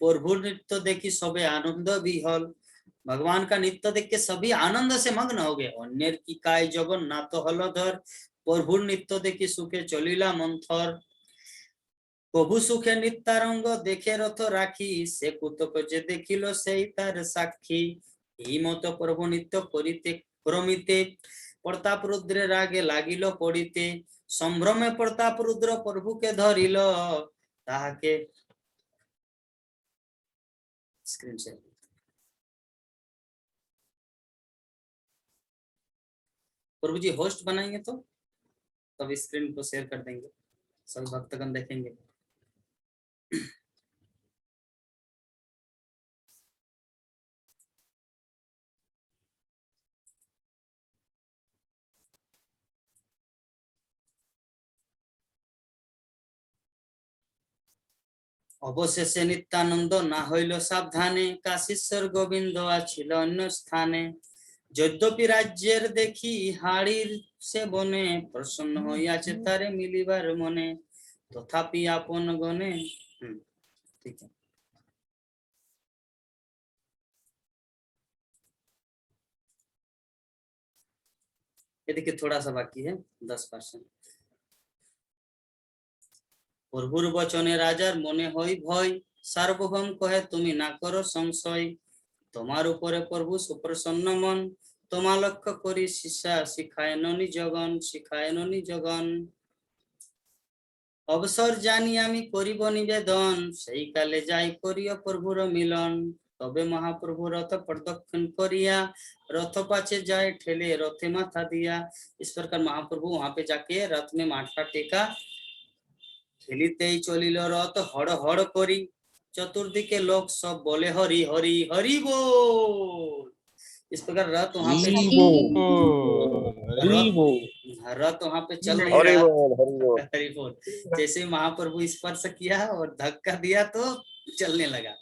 प्रभु नृत्य देखी सबे आनंद विहल। भगवान का नृत्य देख के सभी आनंद से मग्न हो गए। अन्य की काय जगन्नाथ हलधर, प्रभु नृत्य देखी सुखे चलिला मंथर। প্রভু সুখে নিত্যারঙ্গ দেখে রথ রাখি, সে কুতক যে দেখিল সেই তার সাক্ষী। এই মত প্রভু নৃত্য করিতে ক্রমিতে, প্রতাপ রুদ্রে রাগে লাগিল পড়িতে। সম্ভ্রমে প্রতাপ রুদ্র প্রভুকে ধরিল, তাহাকে स्क्रीन शेयर। प्रभु जी होस्ट बनाएंगे तो तब स्क्रीन को शेयर कर देंगे, सब भक्तगण देखेंगे। অবশেষে নিত্যানন্দ না হইল সাবধানে, কাশীশ্বর গোবিন্দ আছিল অন্য স্থানে। যদ্যপি রাজ্যের দেখি হাড়ির সে বনে, প্রসন্ন হইয়াছে তারে মিলিবার মনে। তথাপি আপন গণে ঠিক আছে। ये देखिए थोड़ा सा बाकी है 10%। প্রভুর বচনে রাজার মনে হই ভয়, সার্বভৌম কহে তুমি না করো সংশয়। তোমার উপরে প্রভু সুপ্রসন্ন মন, তোমা লক্ষ্য করি শিষ্যা শিখায়ন নিজগণ, শিখায়ন নিজগণ। অবসর জানি আমি করিব নিবেদন, সেই কালে যাই করিও প্রভুর মিলন। তবে মহাপ্রভু রথ প্রদক্ষিণ করিয়া, रथ पाचे जाए ठेले रथे माथा दिया। इस प्रकार महाप्रभु वहां पे जाके रथ में माथा टेका, ठेलिते ही चलिल रथ हड़ हड़ करी। चतुर्दिके लोग सब बोले हरि हरि हरि बोल। इस प्रकार रथ वहां पे रथ वहां पे चल रही हरि है। बोल हरि बोल। हरि बोल। जैसे महाप्रभु स्पर्श किया और धक्का दिया तो चलने लगा।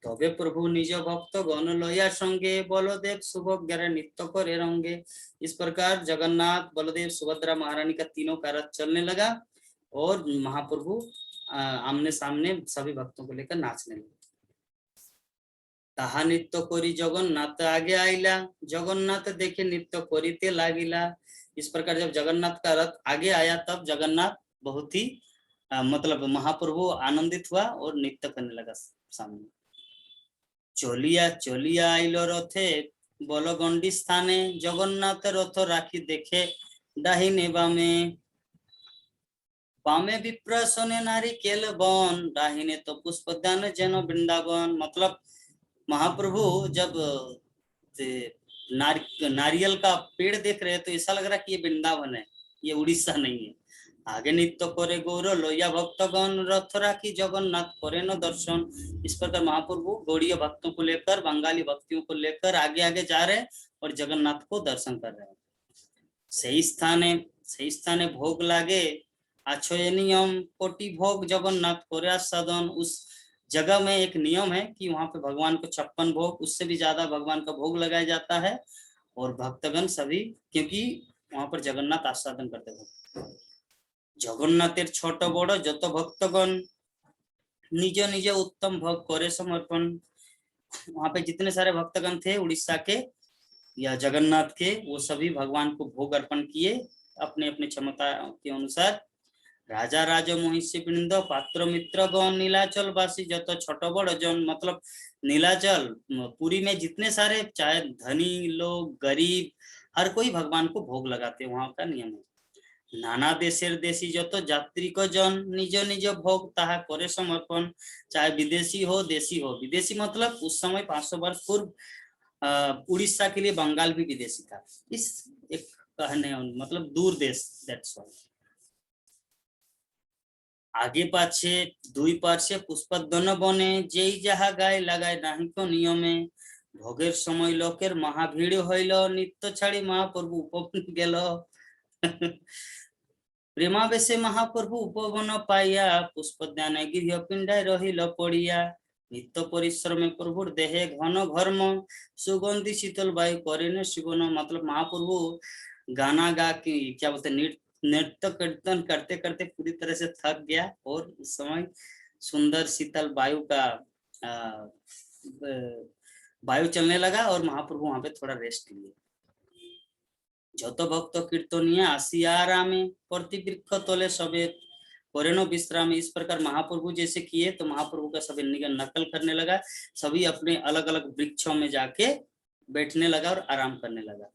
तबे प्रभु निज भक्त गण लया संगे, बलदेव सुभद्रा नृत्य करे रंगे। इस प्रकार जगन्नाथ बलदेव सुभद्रा महारानी का तीनों का रथ चलने लगा और महाप्रभु आमने सामने सभी भक्तों को लेकर नाचने लगे। ताहा नृत्य करी जगन्नाथ आगे आइला, जगन्नाथ देखे नृत्य करीते लागिला। इस प्रकार जब जगन्नाथ का रथ आगे आया तब जगन्नाथ बहुत ही मतलब महाप्रभु आनंदित हुआ और नृत्य करने लगा सामने। चलिया चलिया आइलो रथे बलगंडी स्थाने, जगन्नाथ रथ राखी देखे डाहिने बामे। बामे विप्रसने नारिकेल वन, डाहिने तो पुष्पदान जन वृंदावन। मतलब महाप्रभु जब नारियल का पेड़ देख रहे तो ऐसा लग रहा कि ये वृंदावन है, ये उड़ीसा नहीं है। आगे नृत्य करे गौर लोया भक्तगण, रथ राखी जगन्नाथ करे न दर्शन। इस प्रकार महाप्रभु गौड़ीय भक्तों को लेकर, बंगाली भक्तियों को लेकर आगे आगे जा रहे और जगन्नाथ को दर्शन कर रहे हैं। सही स्थाने भोग लागे, आछोय नियम कोटि भोग जगन्नाथ करे आस्वादन। उस जगह में एक नियम है कि वहां पे भगवान को 56 भोग, उससे भी ज्यादा भगवान का भोग लगाया जाता है और भक्तगण सभी, क्योंकि वहां पर जगन्नाथ आस्वादन करते हैं। जगन्नाथेर छोट बड़ जत भक्तगण, निज निज उत्तम भोग करे समर्पण। वहां पे जितने सारे भक्तगण थे उड़ीसा के या जगन्नाथ के, वो सभी भगवान को भोग अर्पण किए अपने अपने क्षमता के अनुसार। राजा राज महिषी वृंद पात्र मित्रगण, नीलाचल वासी जत छोट बड़ जन। मतलब नीलाचल पुरी में जितने सारे चाहे धनी लोग गरीब हर कोई भगवान को भोग लगाते, वहां का नियम है। नाना देशेर देशी जत यात्री को जन, निज निज भोग ताहा करे समर्पण। चाहे विदेशी हो देशी हो। विदेशी मतलब उस समय 500 वर्ष पूर्व उड़ीसा के लिए बंगाल भी विदेशी था। इस एक कहने मतलब दूर देश। That's all. आगे पाछे दुई पार्श्वे पुष्पदन बने, जेई जहा गाय लगाए नाही को नियमे। ভোগের সময় লোকের মহাভিড় হইল, নিত্য ছাড়ি মহাপ্রভু উপবন গেল। প্রেমাবেশে মহাপ্রভু উপবন পাইয়া, পুষ্প ধ্যানে গৃহ পিণ্ডায় রহিল পড়িয়া। নিত্য পরিশ্রমে প্রভুর देहे घन घर्म, सुगंधि शीतल वायु करेन शिवन। मतलब महाप्रभु गाना गा के क्या बोलते नृत्य कीर्तन करते करते पूरी तरह से थक गया, और उस समय सुंदर शीतल वायु का वायु चलने लगा, और महाप्रभु वहां पे थोड़ा रेस्ट लिए। যত ভক্ত কীর্তনিয়া আসিয়া आरामे, प्रति वृक्ष तले सबे करेनो विश्राम। इस प्रकार महाप्रभु जैसे किए तो महाप्रभु का सभी नकल करने लगा, सभी अपने अलग अलग वृक्षों में जाके बैठने लगा और आराम करने लगा।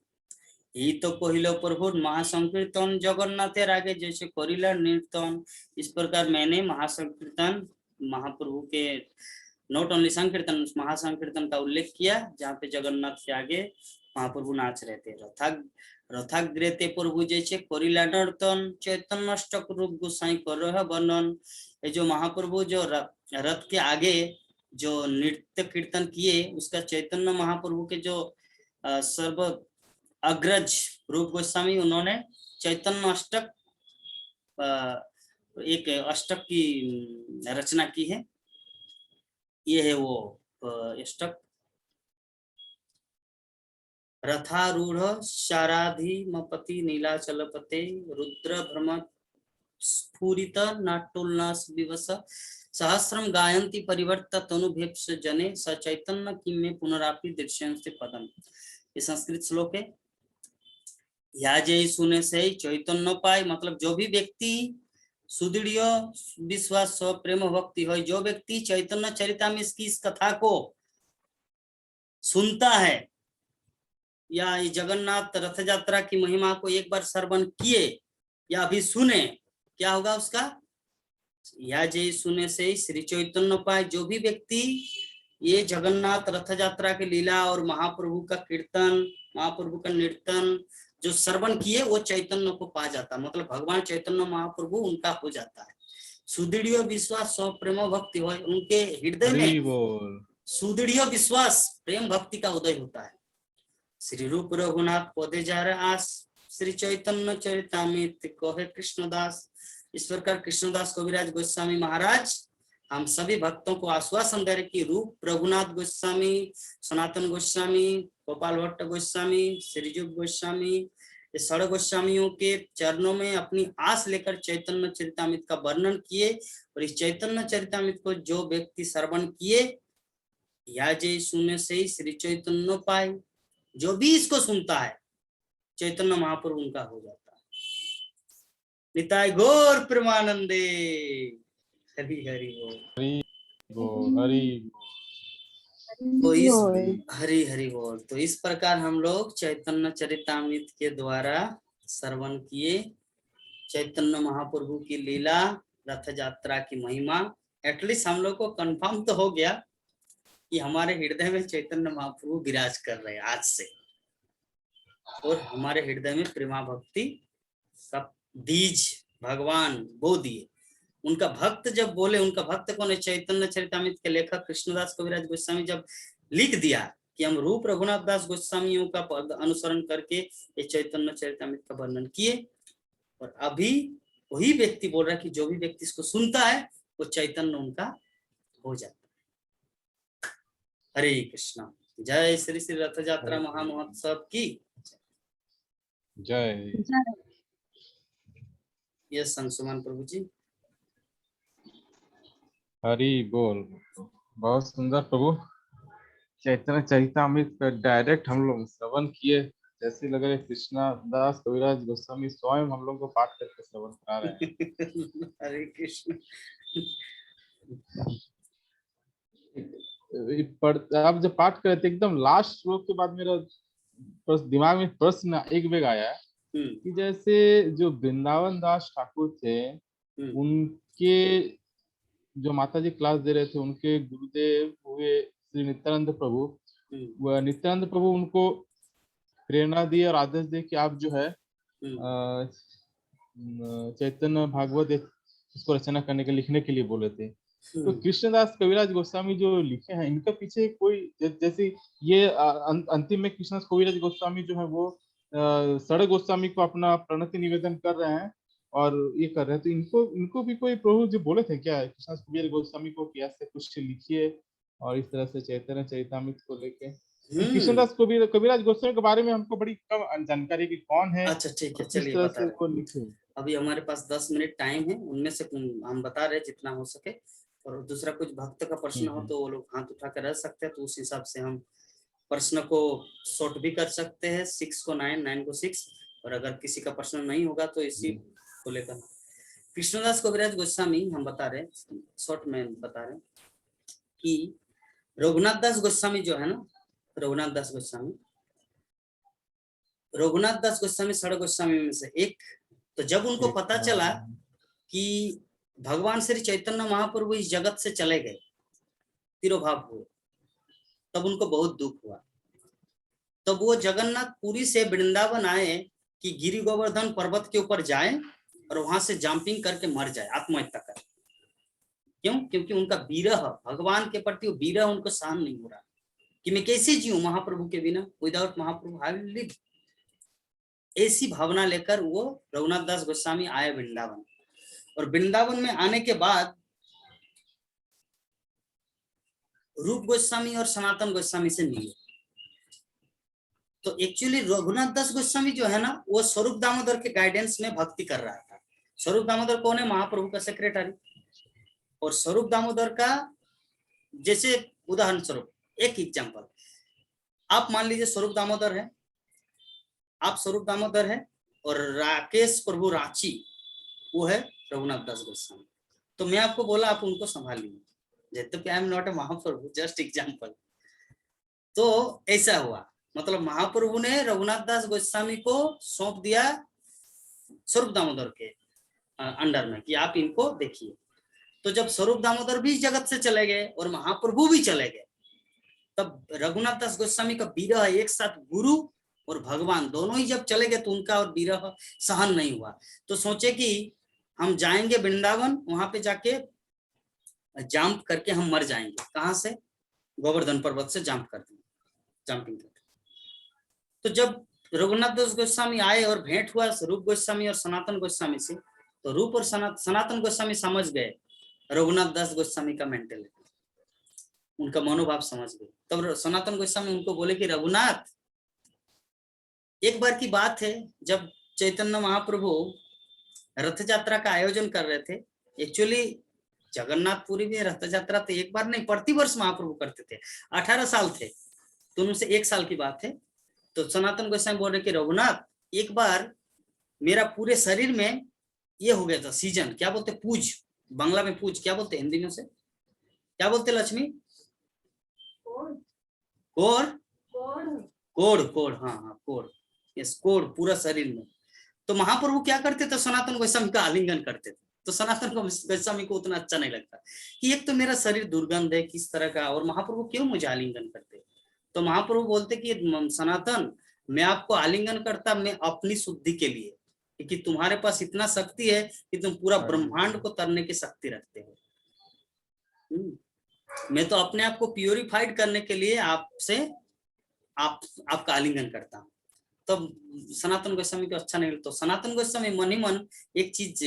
यही तो कहिलो प्रभु महासंकीर्तन, जगन्नाथेर आगे जैसे करिला नृतन। इस प्रकार मैंने महासंकीर्तन महाप्रभु के नॉट ओनली संकीर्तन महासंकीर्तन का उल्लेख किया, जहाँ पे जगन्नाथ के आगे महाप्रभु नाच रहे थे। रथाग्रेते प्रभु जैसे करिला नर्तन, चैतन्यष्टक रूप गोसाई कर रहे वर्णन। ये जो महाप्रभु जो रथ के आगे जो नृत्य कीर्तन किए, उसका चैतन्य महाप्रभु के जो सर्व अग्रज रूप गोस्वामी, उन्होंने चैतन्य अष्टक एक अष्टक की रचना की है। ये है वो अष्टक। रथारूढ़ शाराधिमपति नीलाचलपते, रुद्र भ्रम स्फुरित नाट्योल्लास विवश, सहस्रम गायन्ति परिवर्त तनुभेप्स जने, स चैतन्य किमे पुनरापि दृश्यन्ते पदम। ये संस्कृत श्लोक है। या जय सुने से चैतन्य पाए, मतलब जो भी व्यक्ति सुदृढ़ विश्वास प्रेम भक्ति हो, जो व्यक्ति चैतन्य चरितामृत इसकी इस कथा को सुनता है, या जगन्नाथ रथ यात्रा की महिमा को एक बार श्रवण किए या अभी सुने, क्या होगा उसका? या जय सुने से श्री चैतन्य पाए। जो भी व्यक्ति ये जगन्नाथ रथ यात्रा की लीला और महाप्रभु का कीर्तन, महाप्रभु का नृत्यन जो श्रवण किए, वो चैतन्य को पा जाता, मतलब भगवान चैतन्य महाप्रभु उनका हो जाता है। सुदृढ़ विश्वास प्रेम भक्ति हो, उनके हृदय में सुदृढ़ विश्वास प्रेम भक्ति का उदय होता है। श्री रूप रघुनाथ पदे जा आस, श्री चैतन्य चरितामृत कहे कृष्णदास। इस प्रकार कृष्णदास कविराज गोस्वामी महाराज हम सभी भक्तों को आश्वासन दे रहे कि रूप रघुनाथ गोस्वामी, सनातन गोस्वामी, गोपाल भट्ट गोस्वामी, श्रीजुग गोस्वामी, ये 6 गोस्वामियों के चरणों में अपनी आस लेकर चैतन्य चरितामृत का वर्णन किए। और इस चैतन्य चरितामृत को जो व्यक्ति श्रवण किए, या जय सुने से ही श्री चैतन्य पाए। जो भी इसको सुनता है, चैतन्य महाप्रभु उनका हो जाता है। निताय गौर प्रेमानंदे, हरि हरि बोल, हरि तो इस हरि हरि बोल। तो इस प्रकार हम लोग चैतन्य चरितामृत के द्वारा श्रवण किए चैतन्य महाप्रभु की लीला, रथ यात्रा की महिमा। एटलीस्ट हम लोग को कंफर्म तो हो गया कि हमारे हृदय में चैतन्य महाप्रभु विराज कर रहे हैं आज से, और हमारे हृदय में प्रेमा भक्ति का बीज भगवान बो दिए। उनका भक्त जब बोले, उनका भक्त कौन है? चैतन्य चरितामृत के लेखक कृष्णदास कविराज गोस्वामी जब लिख दिया कि हम रूप रघुनाथ दास गोस्वामियों का पद अनुसरण करके ये चैतन्य चरितामृत का वर्णन किए, और अभी वही व्यक्ति बोल रहा है कि जो भी व्यक्ति इसको सुनता है वो चैतन्य उनका हो जाता है। हरे कृष्णा। जय श्री श्री रथ यात्रा महामहोत्सव की जय। ये संसुमान प्रभु जी। हरि बोल। बहुत सुंदर प्रभु, चैतन्य चरितामृत का डायरेक्ट हम लोग श्रवण किए, जैसे लग रहे कृष्णा दास कविराज गोस्वामी स्वयं हम लोग को पाठ करके श्रवण करा रहे हैं। हरे कृष्ण। आप जब पाठ कर रहे थे, एकदम लास्ट श्लोक के बाद मेरा दिमाग में प्रश्न एक बेग आया कि जैसे जो वृंदावन दास ठाकुर थे, उनके जो माताजी क्लास दे रहे थे, उनके गुरुदेव हुए श्री नित्यानंद प्रभु। वह नित्यानंद प्रभु उनको प्रेरणा दिए और आदेश दिए कि आप जो है चैतन्य भागवत इसको रचना करने के, लिखने के लिए बोले थे। तो कृष्णदास कविराज गोस्वामी जो लिखे हैं, इनका पीछे कोई जैसे ये अंतिम में कृष्णदास कविराज गोस्वामी जो है वो सड़क गोस्वामी को अपना प्रणति निवेदन कर रहे हैं और ये कर रहे हैं, तो इनको भी कोई प्रभु जी बोले थे क्या कृष्णदास कविराज गोस्वामी को कि ऐसे कुछ लिखिए और इस तरह से चैतन्य चरितामृत को लेके? कृष्णदास कविराज गोस्वामी के बारे में हमको बड़ी कम जानकारी कि कौन है। अच्छा ठीक है, चलिए बता रहे। अभी हमारे पास 10 मिनट टाइम है, उनमें से हम बता रहे जितना हो सके, और दूसरा कुछ भक्त का प्रश्न हो तो वो लोग हाथ उठा कर रह सकते हैं, तो उस हिसाब से हम प्रश्न को शॉर्ट भी कर सकते हैं, 6 को 9, 9 को 6, और अगर किसी का प्रश्न नहीं होगा तो इसी को लेकर। कृष्णदास कविराज गोस्वामी हम बता रहे, शॉर्ट में बता रहे कि रघुनाथ दास गोस्वामी जो है ना, रघुनाथ दास गोस्वामी सड़क गोस्वामी में से एक। तो जब उनको पता चला कि भगवान श्री चैतन्य महाप्रभु इस जगत से चले गए, तिरोभाव हुए, तब उनको बहुत दुख हुआ। तब वो जगन्नाथपुरी से वृंदावन आए कि गिरि गोवर्धन पर्वत के ऊपर जाए और वहां से जंपिंग करके मर जाए, आत्महत्या कर। क्यों? क्योंकि उनका विरह, भगवान के प्रति वो विरह उनको सहन नहीं हो रहा कि मैं कैसे जीऊं महाप्रभु के बिना, without Mahaprabhu how will live. ऐसी भावना लेकर वो रघुनाथ दास गोस्वामी आए वृंदावन, और वृंदावन में आने के बाद रूप गोस्वामी और सनातन गोस्वामी से मिले। तो एक्चुअली रघुनाथ दास गोस्वामी जो है ना, वो स्वरूप दामोदर के गाइडेंस में भक्ति कर रहा था। स्वरूप दामोदर कौन है? महाप्रभु का सेक्रेटरी। और स्वरूप दामोदर का जैसे उदाहरण स्वरूप एक एग्जांपल, आप मान लीजिए स्वरूप दामोदर है, आप स्वरूप दामोदर है, और राकेश प्रभु रांची वो है रघुनाथ दास गोस्वामी। तो मैं आपको बोला आप उनको संभालिए, जैसे I am not a Mahaprabhu, just example. तो ऐसा हुआ, मतलब महाप्रभु ने रघुनाथ दास गोस्वामी को सौंप दिया स्वरूप दामोदर के अंडर में कि आप इनको देखिए। तो जब स्वरूप दामोदर भी जगत से चले गए और महाप्रभु भी चले गए, तब रघुनाथ दास गोस्वामी का विरह, एक साथ गुरु और भगवान दोनों ही जब चले गए तो उनका और विरह सहन नहीं हुआ। तो सोचे कि हम जाएंगे वृंदावन, वहां पे जाके जंप करके हम मर जाएंगे। कहां से? गोवर्धन पर्वत से जंप करते, जंपिंग करते। तो जब रघुनाथ दास गोस्वामी आए और भेंट हुआ रूप गोस्वामी और सनातन गोस्वामी से, तो रूप और सनातन गोस्वामी समझ गए रघुनाथ दास गोस्वामी का मेंटल, उनका मनोभाव समझ गए। तब सनातन गोस्वामी उनको बोले कि रघुनाथ, एक बार की बात है जब चैतन्य महाप्रभु रथ यात्रा का आयोजन कर रहे थे। एक्चुअली जगन्नाथपुरी में रथ यात्रा तो एक बार नहीं, प्रति वर्ष महाप्रभु करते थे। 18 साल थे तो उनसे 1 साल की बात है। तो सनातन गोस्वामी बोल रहे कि रघुनाथ, एक बार मेरा पूरे शरीर में ये हो गया था सीजन, क्या बोलते, पूज, बांग्ला में पूज क्या बोलते, हिंदी में से क्या बोलते लक्ष्मी? कोड़, कोड़, कोड़, हाँ कोड़, यस कोड़, पूरा शरीर में। तो महाप्रभु क्या करते थे? सनातन गोस्वामी का आलिंगन करते थे। तो सनातन गोस्वामी को उतना अच्छा नहीं लगता कि एक तो मेरा शरीर दुर्गंध है किस तरह का, और महाप्रभु क्यों मुझे आलिंगन करते। तो महाप्रभु बोलते कि सनातन, मैं आपको आलिंगन करता मैं अपनी शुद्धि के लिए, क्योंकि तुम्हारे पास इतना शक्ति है कि तुम पूरा ब्रह्मांड को तरने की शक्ति रखते हो। मैं तो अपने आप को प्यूरिफाइड करने के लिए आपसे आपका आलिंगन करता हूँ। तो सनातन गोस्वामी को अच्छा नहीं। तो सनातन गोस्वामी मन ही मन एक चीज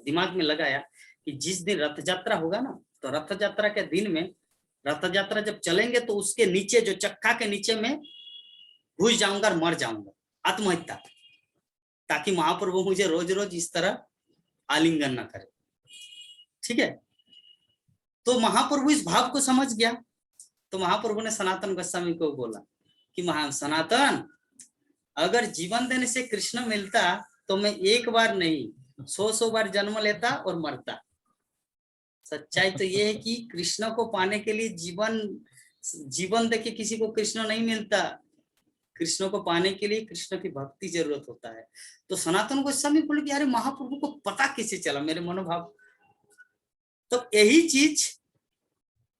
दिमाग में लगाया कि जिस दिन रथ यात्रा होगा ना, तो रथ यात्रा के दिन में, रथ यात्रा जब चलेंगे तो उसके नीचे, जो चक्का के नीचे में घुस जाऊंगा और मर जाऊंगा, आत्महत्या, ताकि महाप्रभु मुझे रोज रोज इस तरह आलिंगन ना करे। ठीक है। तो महाप्रभु इस भाव को समझ गया। तो महाप्रभु ने सनातन गोस्वामी को बोला कि महान सनातन, अगर जीवन देने से कृष्ण मिलता तो मैं एक बार नहीं 100 बार जन्म लेता और मरता। सच्चाई तो ये है कि कृष्ण को पाने के लिए जीवन देके किसी को कृष्ण नहीं मिलता। कृष्ण को पाने के लिए कृष्ण की भक्ति जरूरत होता है। तो सनातन गोस्वामी बोले कि अरे महाप्रभु को पता कैसे चला मेरे मनोभाव। तो यही चीज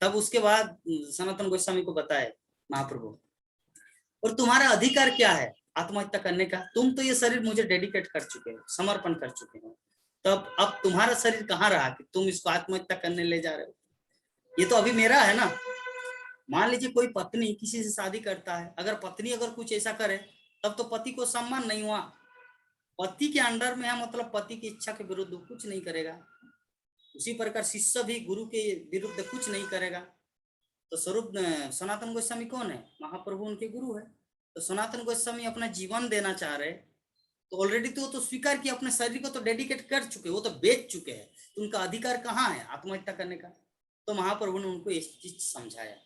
तब उसके बाद सनातन गोस्वामी को बताए महाप्रभु, और तुम्हारा अधिकार क्या है आत्महत्या करने का? तुम तो ये शरीर मुझे डेडिकेट कर चुके हो, समर्पण कर चुके हो, तब अब तुम्हारा शरीर कहाँ रहा कि तुम इसको आत्महत्या करने ले जा रहे हो? ये तो अभी मेरा है ना। मान लीजिए कोई पत्नी किसी से शादी करता है, अगर पत्नी अगर कुछ ऐसा करे तब तो पति को सम्मान नहीं हुआ, पति के अंडर में है, मतलब पति की इच्छा के विरुद्ध कुछ नहीं करेगा। उसी प्रकार शिष्य भी गुरु के विरुद्ध कुछ नहीं करेगा। तो स्वरूप सनातन गोस्वामी कौन है? महाप्रभु उनके गुरु है। तो सनातन गोस्वामी अपना जीवन देना चाह रहे, तो ऑलरेडी तो स्वीकार किया, अपने शरीर को तो डेडिकेट कर चुके, वो तो बेच चुके हैं, तो उनका अधिकार कहाँ है आत्महत्या करने का? तो महाप्रभु ने उनको ये चीज समझाया।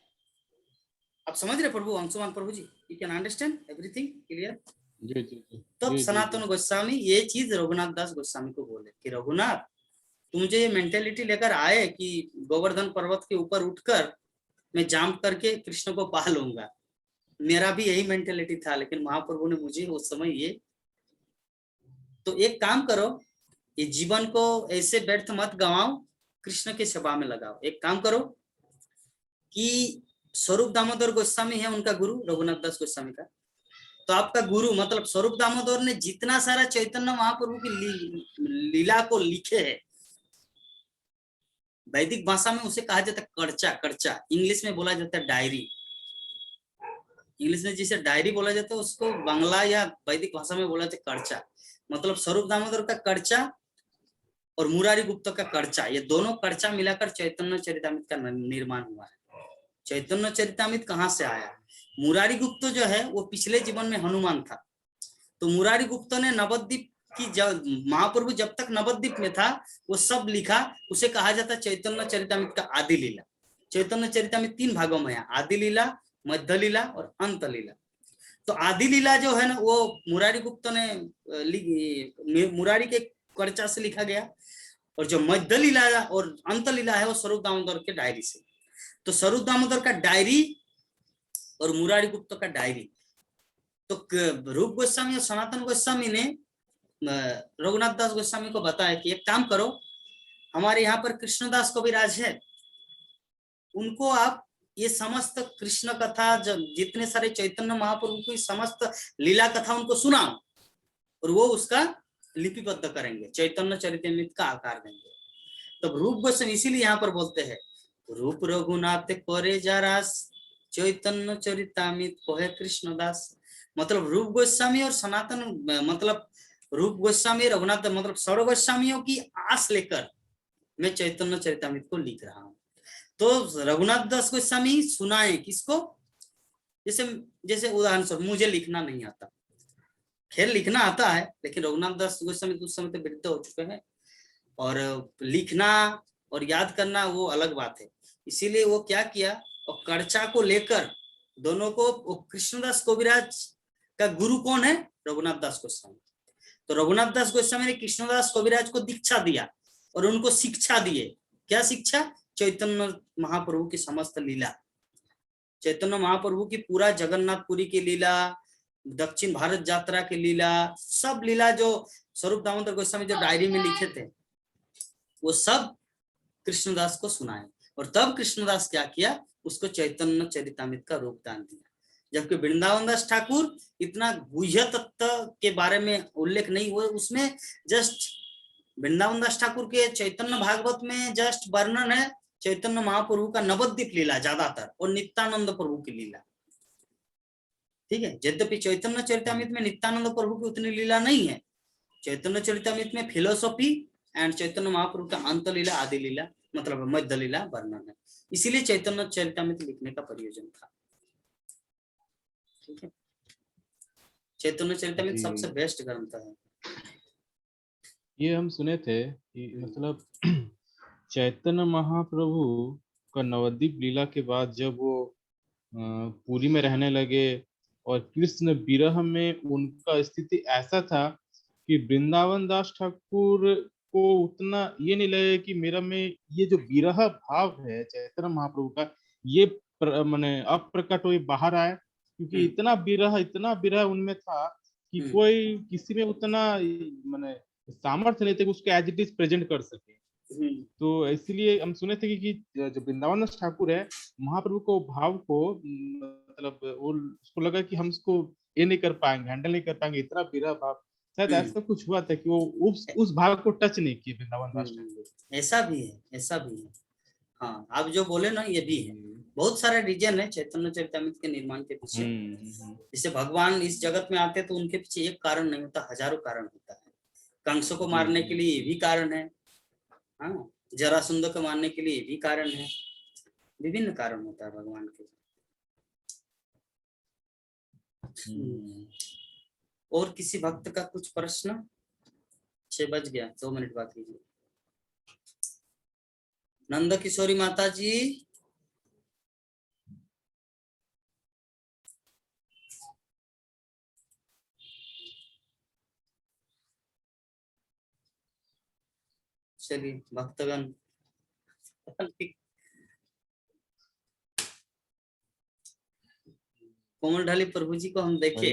आप समझ रहे प्रभु, अंशुमान प्रभु ji? You can understand everything clear? जी जी जी। तब सनातन गोस्वामी ये चीज रघुनाथ दास गोस्वामी को बोले कि रघुनाथ, तुम मुझे ये मेंटेलिटी लेकर आए कि गोवर्धन पर्वत के ऊपर उठकर मैं जांप करके कृष्ण को पा लूंगा। मेरा भी यही मेंटेलिटी था, लेकिन महाप्रभु ने मुझे उस समय ये, तो एक काम करो, ये जीवन को ऐसे व्यर्थ मत गवाओ, कृष्ण की सेवा में लगाओ। एक काम करो कि स्वरूप दामोदर गोस्वामी है उनका गुरु रघुनाथ दास गोस्वामी का, तो आपका गुरु मतलब स्वरूप दामोदर ने जितना सारा चैतन्य महाप्रभु की लीला को लिखे है, वैदिक भाषा में उसे कहा जाता है कर्चा। कर्चा इंग्लिश में बोला जाता है डायरी। इंग्लिश में जिसे डायरी बोला जाता है उसको बांग्ला या वैदिक भाषा में बोला जाता है कर्चा। मतलब स्वरूप दामोदर का कर्चा और मुरारी गुप्त का कर्चा, ये दोनों कर्चा मिलाकर चैतन्य चरितामृत का निर्माण हुआ है। चैतन्य चरितामृत कहाँ से आया? मुरारी गुप्त जो है वो पिछले जीवन में हनुमान था। तो मुरारी गुप्त ने नवद्वीप की, जब महाप्रभु जब तक नवद्वीप में था वो सब लिखा, उसे कहा जाता चैतन्य चरितामृत का आदि लीला। चैतन्य चरितामृत 3 भागों में है, आदि लीला, मध्य लीला और अंत लीला। तो आदि लीला जो है ना वो मुरारी गुप्त ने मुरारी के कर्चा से लिखा गया, और जो मध्य लीला और अंत लीला है वो स्वरूप दामोदर के डायरी से। तो स्वरूप दामोदर का डायरी और मुरारी गुप्त का डायरी, तो रूप गोस्वामी और सनातन गोस्वामी ने रघुनाथ दास गोस्वामी को बताया कि एक काम करो, हमारे यहाँ पर कृष्णदास कविराज है, उनको आप ये समस्त कृष्ण कथा, जितने सारे चैतन्य महाप्रभु की समस्त लीला कथा उनको सुनाओ, और वो उसका लिपिबद्ध करेंगे, चैतन्य चरितामृत का आकार देंगे। तब रूप गोस्वामी इसीलिए यहाँ पर बोलते हैं रूप रघुनाथ करे जारास, चैतन्य चरितामृत कोहे कृष्णदास। मतलब रूप गोस्वामी और सनातन, मतलब रूप गोस्वामी रघुनाथ, मतलब सर्व गोस्वामियों की आस लेकर मैं चैतन्य चरितामृत को लिख रहा हूँ। तो रघुनाथ दास गोस्वामी सुनाए किसको? जैसे उदाहरण स्वरूप मुझे लिखना नहीं आता, खैर लिखना आता है, लेकिन रघुनाथ दास गोस्वामी उस समय तो वृद्ध हो चुके हैं, और लिखना और याद करना वो अलग बात है। इसीलिए वो क्या किया, और कर्चा को लेकर दोनों को, कृष्णदास कविराज का गुरु कौन है? रघुनाथ दास गोस्वामी। तो रघुनाथ दास गोस्वामी ने कृष्णदास कविराज को दीक्षा दिया और उनको शिक्षा दिए। क्या शिक्षा? चैतन्य महाप्रभु की समस्त लीला, चैतन्य महाप्रभु की पूरा जगन्नाथपुरी की लीला, दक्षिण भारत यात्रा की लीला, सब लीला जो स्वरूप दामोदर गोस्वामी जो डायरी में लिखे थे वो सब कृष्णदास को सुनाए। और तब कृष्णदास क्या किया, उसको चैतन्य चरितामृत का रूप दान दिया। जबकि वृंदावन दास ठाकुर इतना गुह्य तत्व के बारे में उल्लेख नहीं हुआ, उसमें जस्ट वृंदावन दास ठाकुर के चैतन्य भागवत में जस्ट वर्णन है चैतन्य महाप्रभु का नवद्वीप लीला ज्यादातर, और नित्यानंद प्रभु की लीला। ठीक है, यद्यपि चैतन्य चरितामृत में नित्यानंद प्रभु की उतनी लीला नहीं है। चैतन्य चरितामृत में फिलोसॉफी एंड चैतन्य महाप्रभु का अंत लीला, आदि लीला, मतलब मध्य लीला वर्णन है। इसीलिए चैतन्य चरितामृत लिखने का प्रयोजन था। ठीक है, चैतन्य चरितामृत सबसे बेस्ट ग्रंथ है। ये हम सुने थे कि मतलब चैतन्य महाप्रभु का नवद्वीप लीला के बाद जब वो पुरी में रहने लगे और कृष्ण विरह में उनका स्थिति ऐसा था कि वृंदावन दास ठाकुर को उतना ये नहीं लगे कि मेरा में ये जो विरह भाव है चैतन्य महाप्रभु का, ये माने अप्रकट हो बाहर आए, क्योंकि इतना विरह उनमें था कि कोई किसी में उतना माने सामर्थ्य नहीं थे कि उसको एज इट इज प्रेजेंट कर सके। तो इसलिए हम सुने थे कि जो वृंदावन दास ठाकुर है, महाप्रभु को भाव को मतलब उसको लगा कि हम इसको ये नहीं कर पाएंगे, हैंडल नहीं कर पाएंगे, इतना विरह भाव, शायद ऐसा कुछ हुआ था कि वो उस भाव को टच नहीं किए वृंदावन दास ठाकुर। ऐसा भी है, ऐसा भी है। हाँ, आप जो बोले ना ये भी है, बहुत सारे रीजन है चैतन्य चरितमृत के निर्माण के पीछे। जैसे भगवान इस जगत में आते तो उनके पीछे एक कारण नहीं होता, हजारों कारण होता है। कंस को मारने के लिए ये भी कारण है, हाँ, जरासंध को मारने के लिए ये भी कारण है, विभिन्न कारण होता है भगवान के। और किसी भक्त का कुछ प्रश्न? 6 बज गया, 2 मिनट बाकी है। नंद किशोरी माता जी, चलिए भक्तगण, कोमल ढाली प्रभु जी को हम देखे,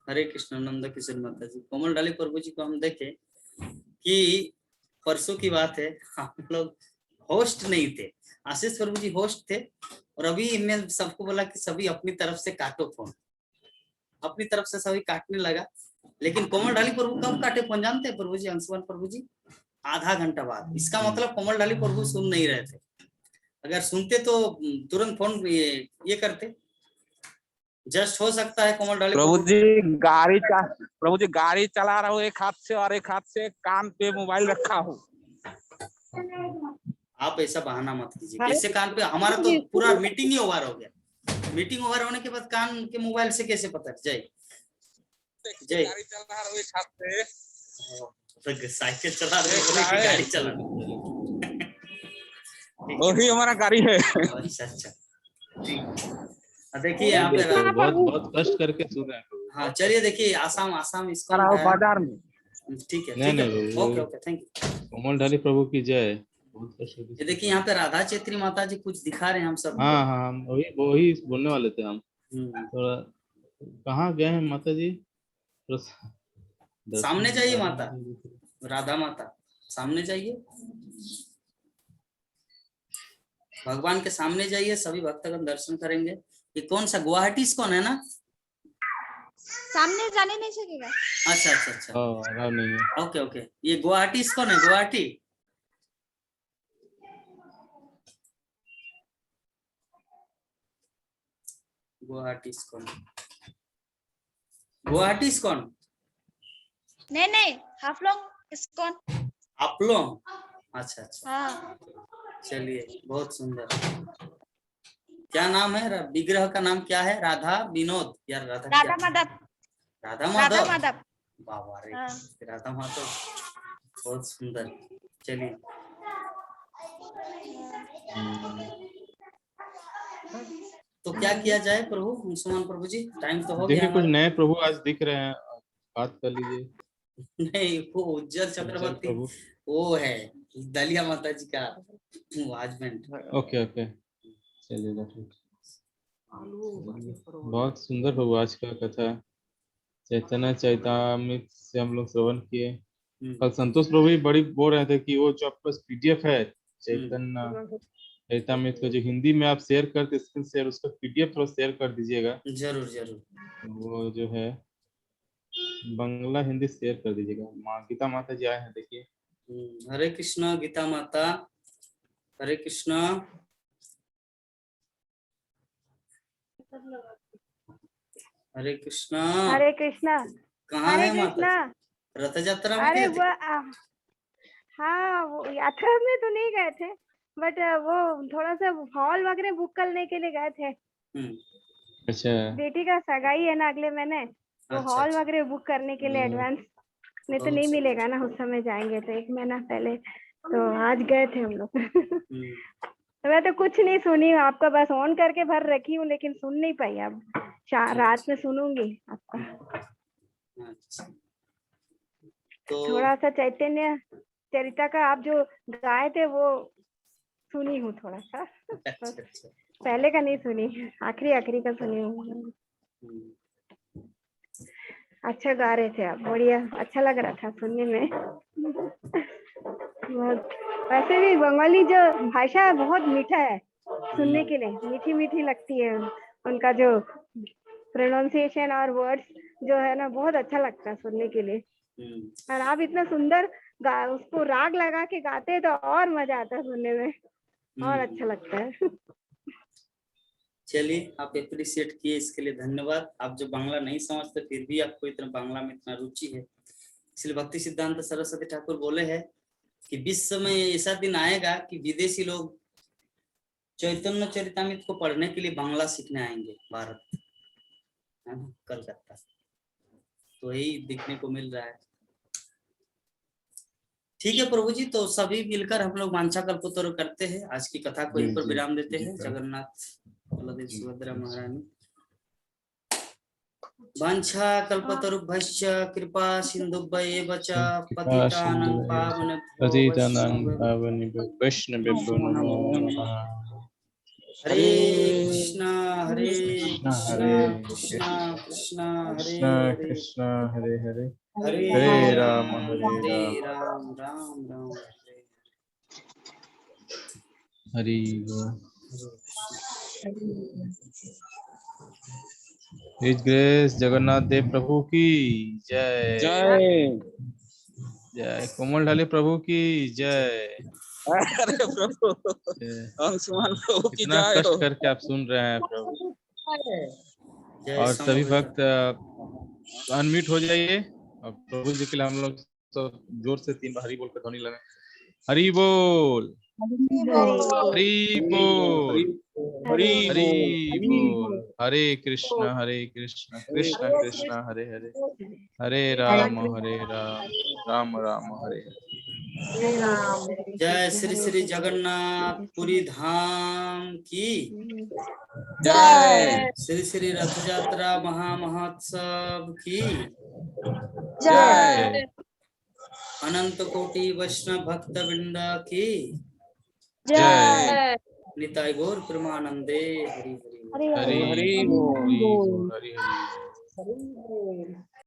हरे कृष्ण। नंद किशोर माता जी, कोमल ढाली प्रभु जी को हम देखे कि परसों की बात है, हम लोग होस्ट नहीं थे, आशीष प्रभु जी होस्ट थे, और अभी मैं सबको बोला कि सभी अपनी तरफ से काटो फोन, अपनी तरफ से सभी काटने लगा। लेकिन कोमल ढाली प्रभु कब काटे फोन जानते हैं प्रभु जी? अंशुमान प्रभु जी आधा घंटा बाद। इसका मतलब कोमल ढाली प्रभु सुन नहीं रहे थे, अगर सुनते तो तुरंत फोन ये करते। जस्ट हो सकता है कोमल ढाली प्रभु जी गाड़ी चला रहा हूँ एक हाथ से, और एक हाथ से कान पे मोबाइल रखा हूँ। आप ऐसा बहाना मत कीजिए, कैसे कान पे? हमारा तो पूरा मीटिंग ही ओवर हो गया, मीटिंग ओवर होने के बाद कान के मोबाइल से कैसे पता? जय जय, गाड़ी चला रहा हूँ एक हाथ से, तो साइकिल चला रहे हो, गाड़ी चला वही हमारा गाड़ी है। अच्छा अच्छा, देखिए यहाँ पे बहुत बहुत कष्ट करके सुन रहे हैं। हाँ चलिए, देखिए आसाम आसाम इसको बाजार में। ठीक है, नहीं ठीक है, नहीं, ओके ओके, थैंक यू। कोमल ढाली प्रभु की जय। ये देखिए यहाँ पे राधा चैत्री माता जी कुछ दिखा रहे हैं हम सब। हाँ हाँ, वही बोलने वाले थे हम। थोड़ा कहाँ गए हैं माता जी? सामने जाइए माता, राधा माता सामने जाइए, भगवान के सामने जाइए, सभी भक्तगण दर्शन करेंगे। ये कौन सा गुवाहाटी कौन है ना? सामने जाने नहीं सकेगा। अच्छा अच्छा अच्छा, नहीं है। ओके ओके, ये गुवाहाटी कौन है? गुवाहाटी गुवाहाटी कौन? गुवाहाटी कौन? नहीं हाफलोंग इस्कॉन। हाफलोंग, अच्छा अच्छा, हाँ। चलिए बहुत सुंदर। क्या नाम है विग्रह का? नाम क्या है? राधा विनोद या राधा माधव? राधा माधव, माधव। बाबा रे, हाँ। राधा माधव, बहुत सुंदर। चलिए तो क्या किया जाए प्रभु? मुसलमान प्रभु जी, टाइम तो हो गया। देखिए कुछ नए प्रभु आज दिख रहे हैं, बात कर लीजिए। नहीं, वो उज्जवल चक्रवर्ती वो है दलिया माता जी का हस्बैंड। ओके ओके, चलिएगा ठीक। बहुत सुंदर प्रभु आज का कथा चैतन्य चैतामृत से हम लोग श्रवण किए। कल संतोष प्रभु भी बड़ी बोल रहे थे कि वो जो आपके पास पीडीएफ है चैतन्य चैतामृत को, जो हिंदी में आप शेयर करते स्क्रीन शेयर, उसका पीडीएफ थोड़ा शेयर कर दीजिएगा। जरूर जरूर, वो जो है बांग्ला हिंदी शेयर कर दीजिएगा। गीता माता जी आए हैं, देखिए। हरे कृष्णा गीता माता, हरे कृष्णा। हरे कृष्णा, हरे कृष्णा। कहाँ है माता? रथ यात्रा में अरे गए थे? हाँ, वो यात्रा में तो नहीं गए थे, बट वो थोड़ा सा हॉल वगैरह बुक करने के लिए गए थे। अच्छा, बेटी का सगाई है ना अगले महीने, तो हॉल वगैरह बुक करने के लिए एडवांस, नहीं तो नहीं मिलेगा ना उस समय, जाएंगे तो 1 महीना पहले, तो आज गए थे हम लोग। तो मैं तो कुछ नहीं सुनी हूँ, आपका बस ऑन करके भर रखी हूँ, लेकिन सुन नहीं पाई। अब रात में सुनूंगी आपका। तो थोड़ा सा चैतन्य चरिता का आप जो गाए थे वो सुनी हूँ थोड़ा सा। अच्छा। पहले का नहीं सुनी, आखिरी का सुनी हूँ। अच्छा गा रहे थे आप, बढ़िया, अच्छा लग रहा था सुनने में। वैसे भी बंगाली जो भाषा है बहुत मीठा है, सुनने के लिए मीठी मीठी लगती है। उनका जो प्रोनाउंसिएशन और वर्ड्स जो है ना, बहुत अच्छा लगता है सुनने के लिए। और आप इतना सुंदर उसको राग लगा के गाते हैं तो और मजा आता है सुनने में। और अच्छा लगता है। चलिए, आप अप्रिशिएट किए, इसके लिए धन्यवाद। आप जो बांग्ला नहीं समझते फिर भी आपको इतना बांग्ला में इतना रुचि है, इसलिए भक्ति सिद्धांत सरस्वती ठाकुर बोले हैं कि विश्व में ऐसा दिन आएगा कि विदेशी लोग चैतन्य चरितामृत को पढ़ने के लिए बांग्ला सीखने आएंगे भारत, है ना, कलकत्ता। तो यही देखने को मिल रहा है। ठीक है प्रभु जी, तो सभी मिलकर हम लोग वांछा कल्पतरु करते हैं। आज की कथा को यहीं पर विराम देते हैं। जगन्नाथ बलदेव सुभद्रा महारानी। वांछा कल्पतरुभ्यश्च कृपा सिन्धुभ्येव च पतितानां पावनेभ्यो वैष्णवेभ्यो नमो नमः। हरे कृष्णा कृष्णा कृष्णा हरे कृष्ण हरे हरे, हरे हरे राम राम राम राम हरि बोल। हिज ग्रेस जगन्नाथ देव प्रभु की जय। जय। जय कोमल ढाले प्रभु की जय। अरे प्रभु, जय। अंशुमान प्रभु की इतना जय हो। कष्ट करके आप सुन रहे हैं प्रभु। जय और सभी समवेत। भक्त अनम्यूट हो जाइए और प्रभु जी के लिए हम लोग तो जोर से 3 बार हरि बोल कर ध्वनि लगाएं। हरि बोल, हरि बोल, हरि हरि बोल। बोल। हरे कृष्ण कृष्ण कृष्ण हरे हरे, हरे राम राम राम हरे हरे। जय श्री श्री जगन्नाथ पुरी धाम की जय। श्री श्री रथ यात्रा महामहोत्सव की जय। अनंत कोटि वैष्णव भक्त वृंद की जय। निताय गौर प्रेमानंदे। हरि हरि हरि हरि बोल, बोल। हरि हरि।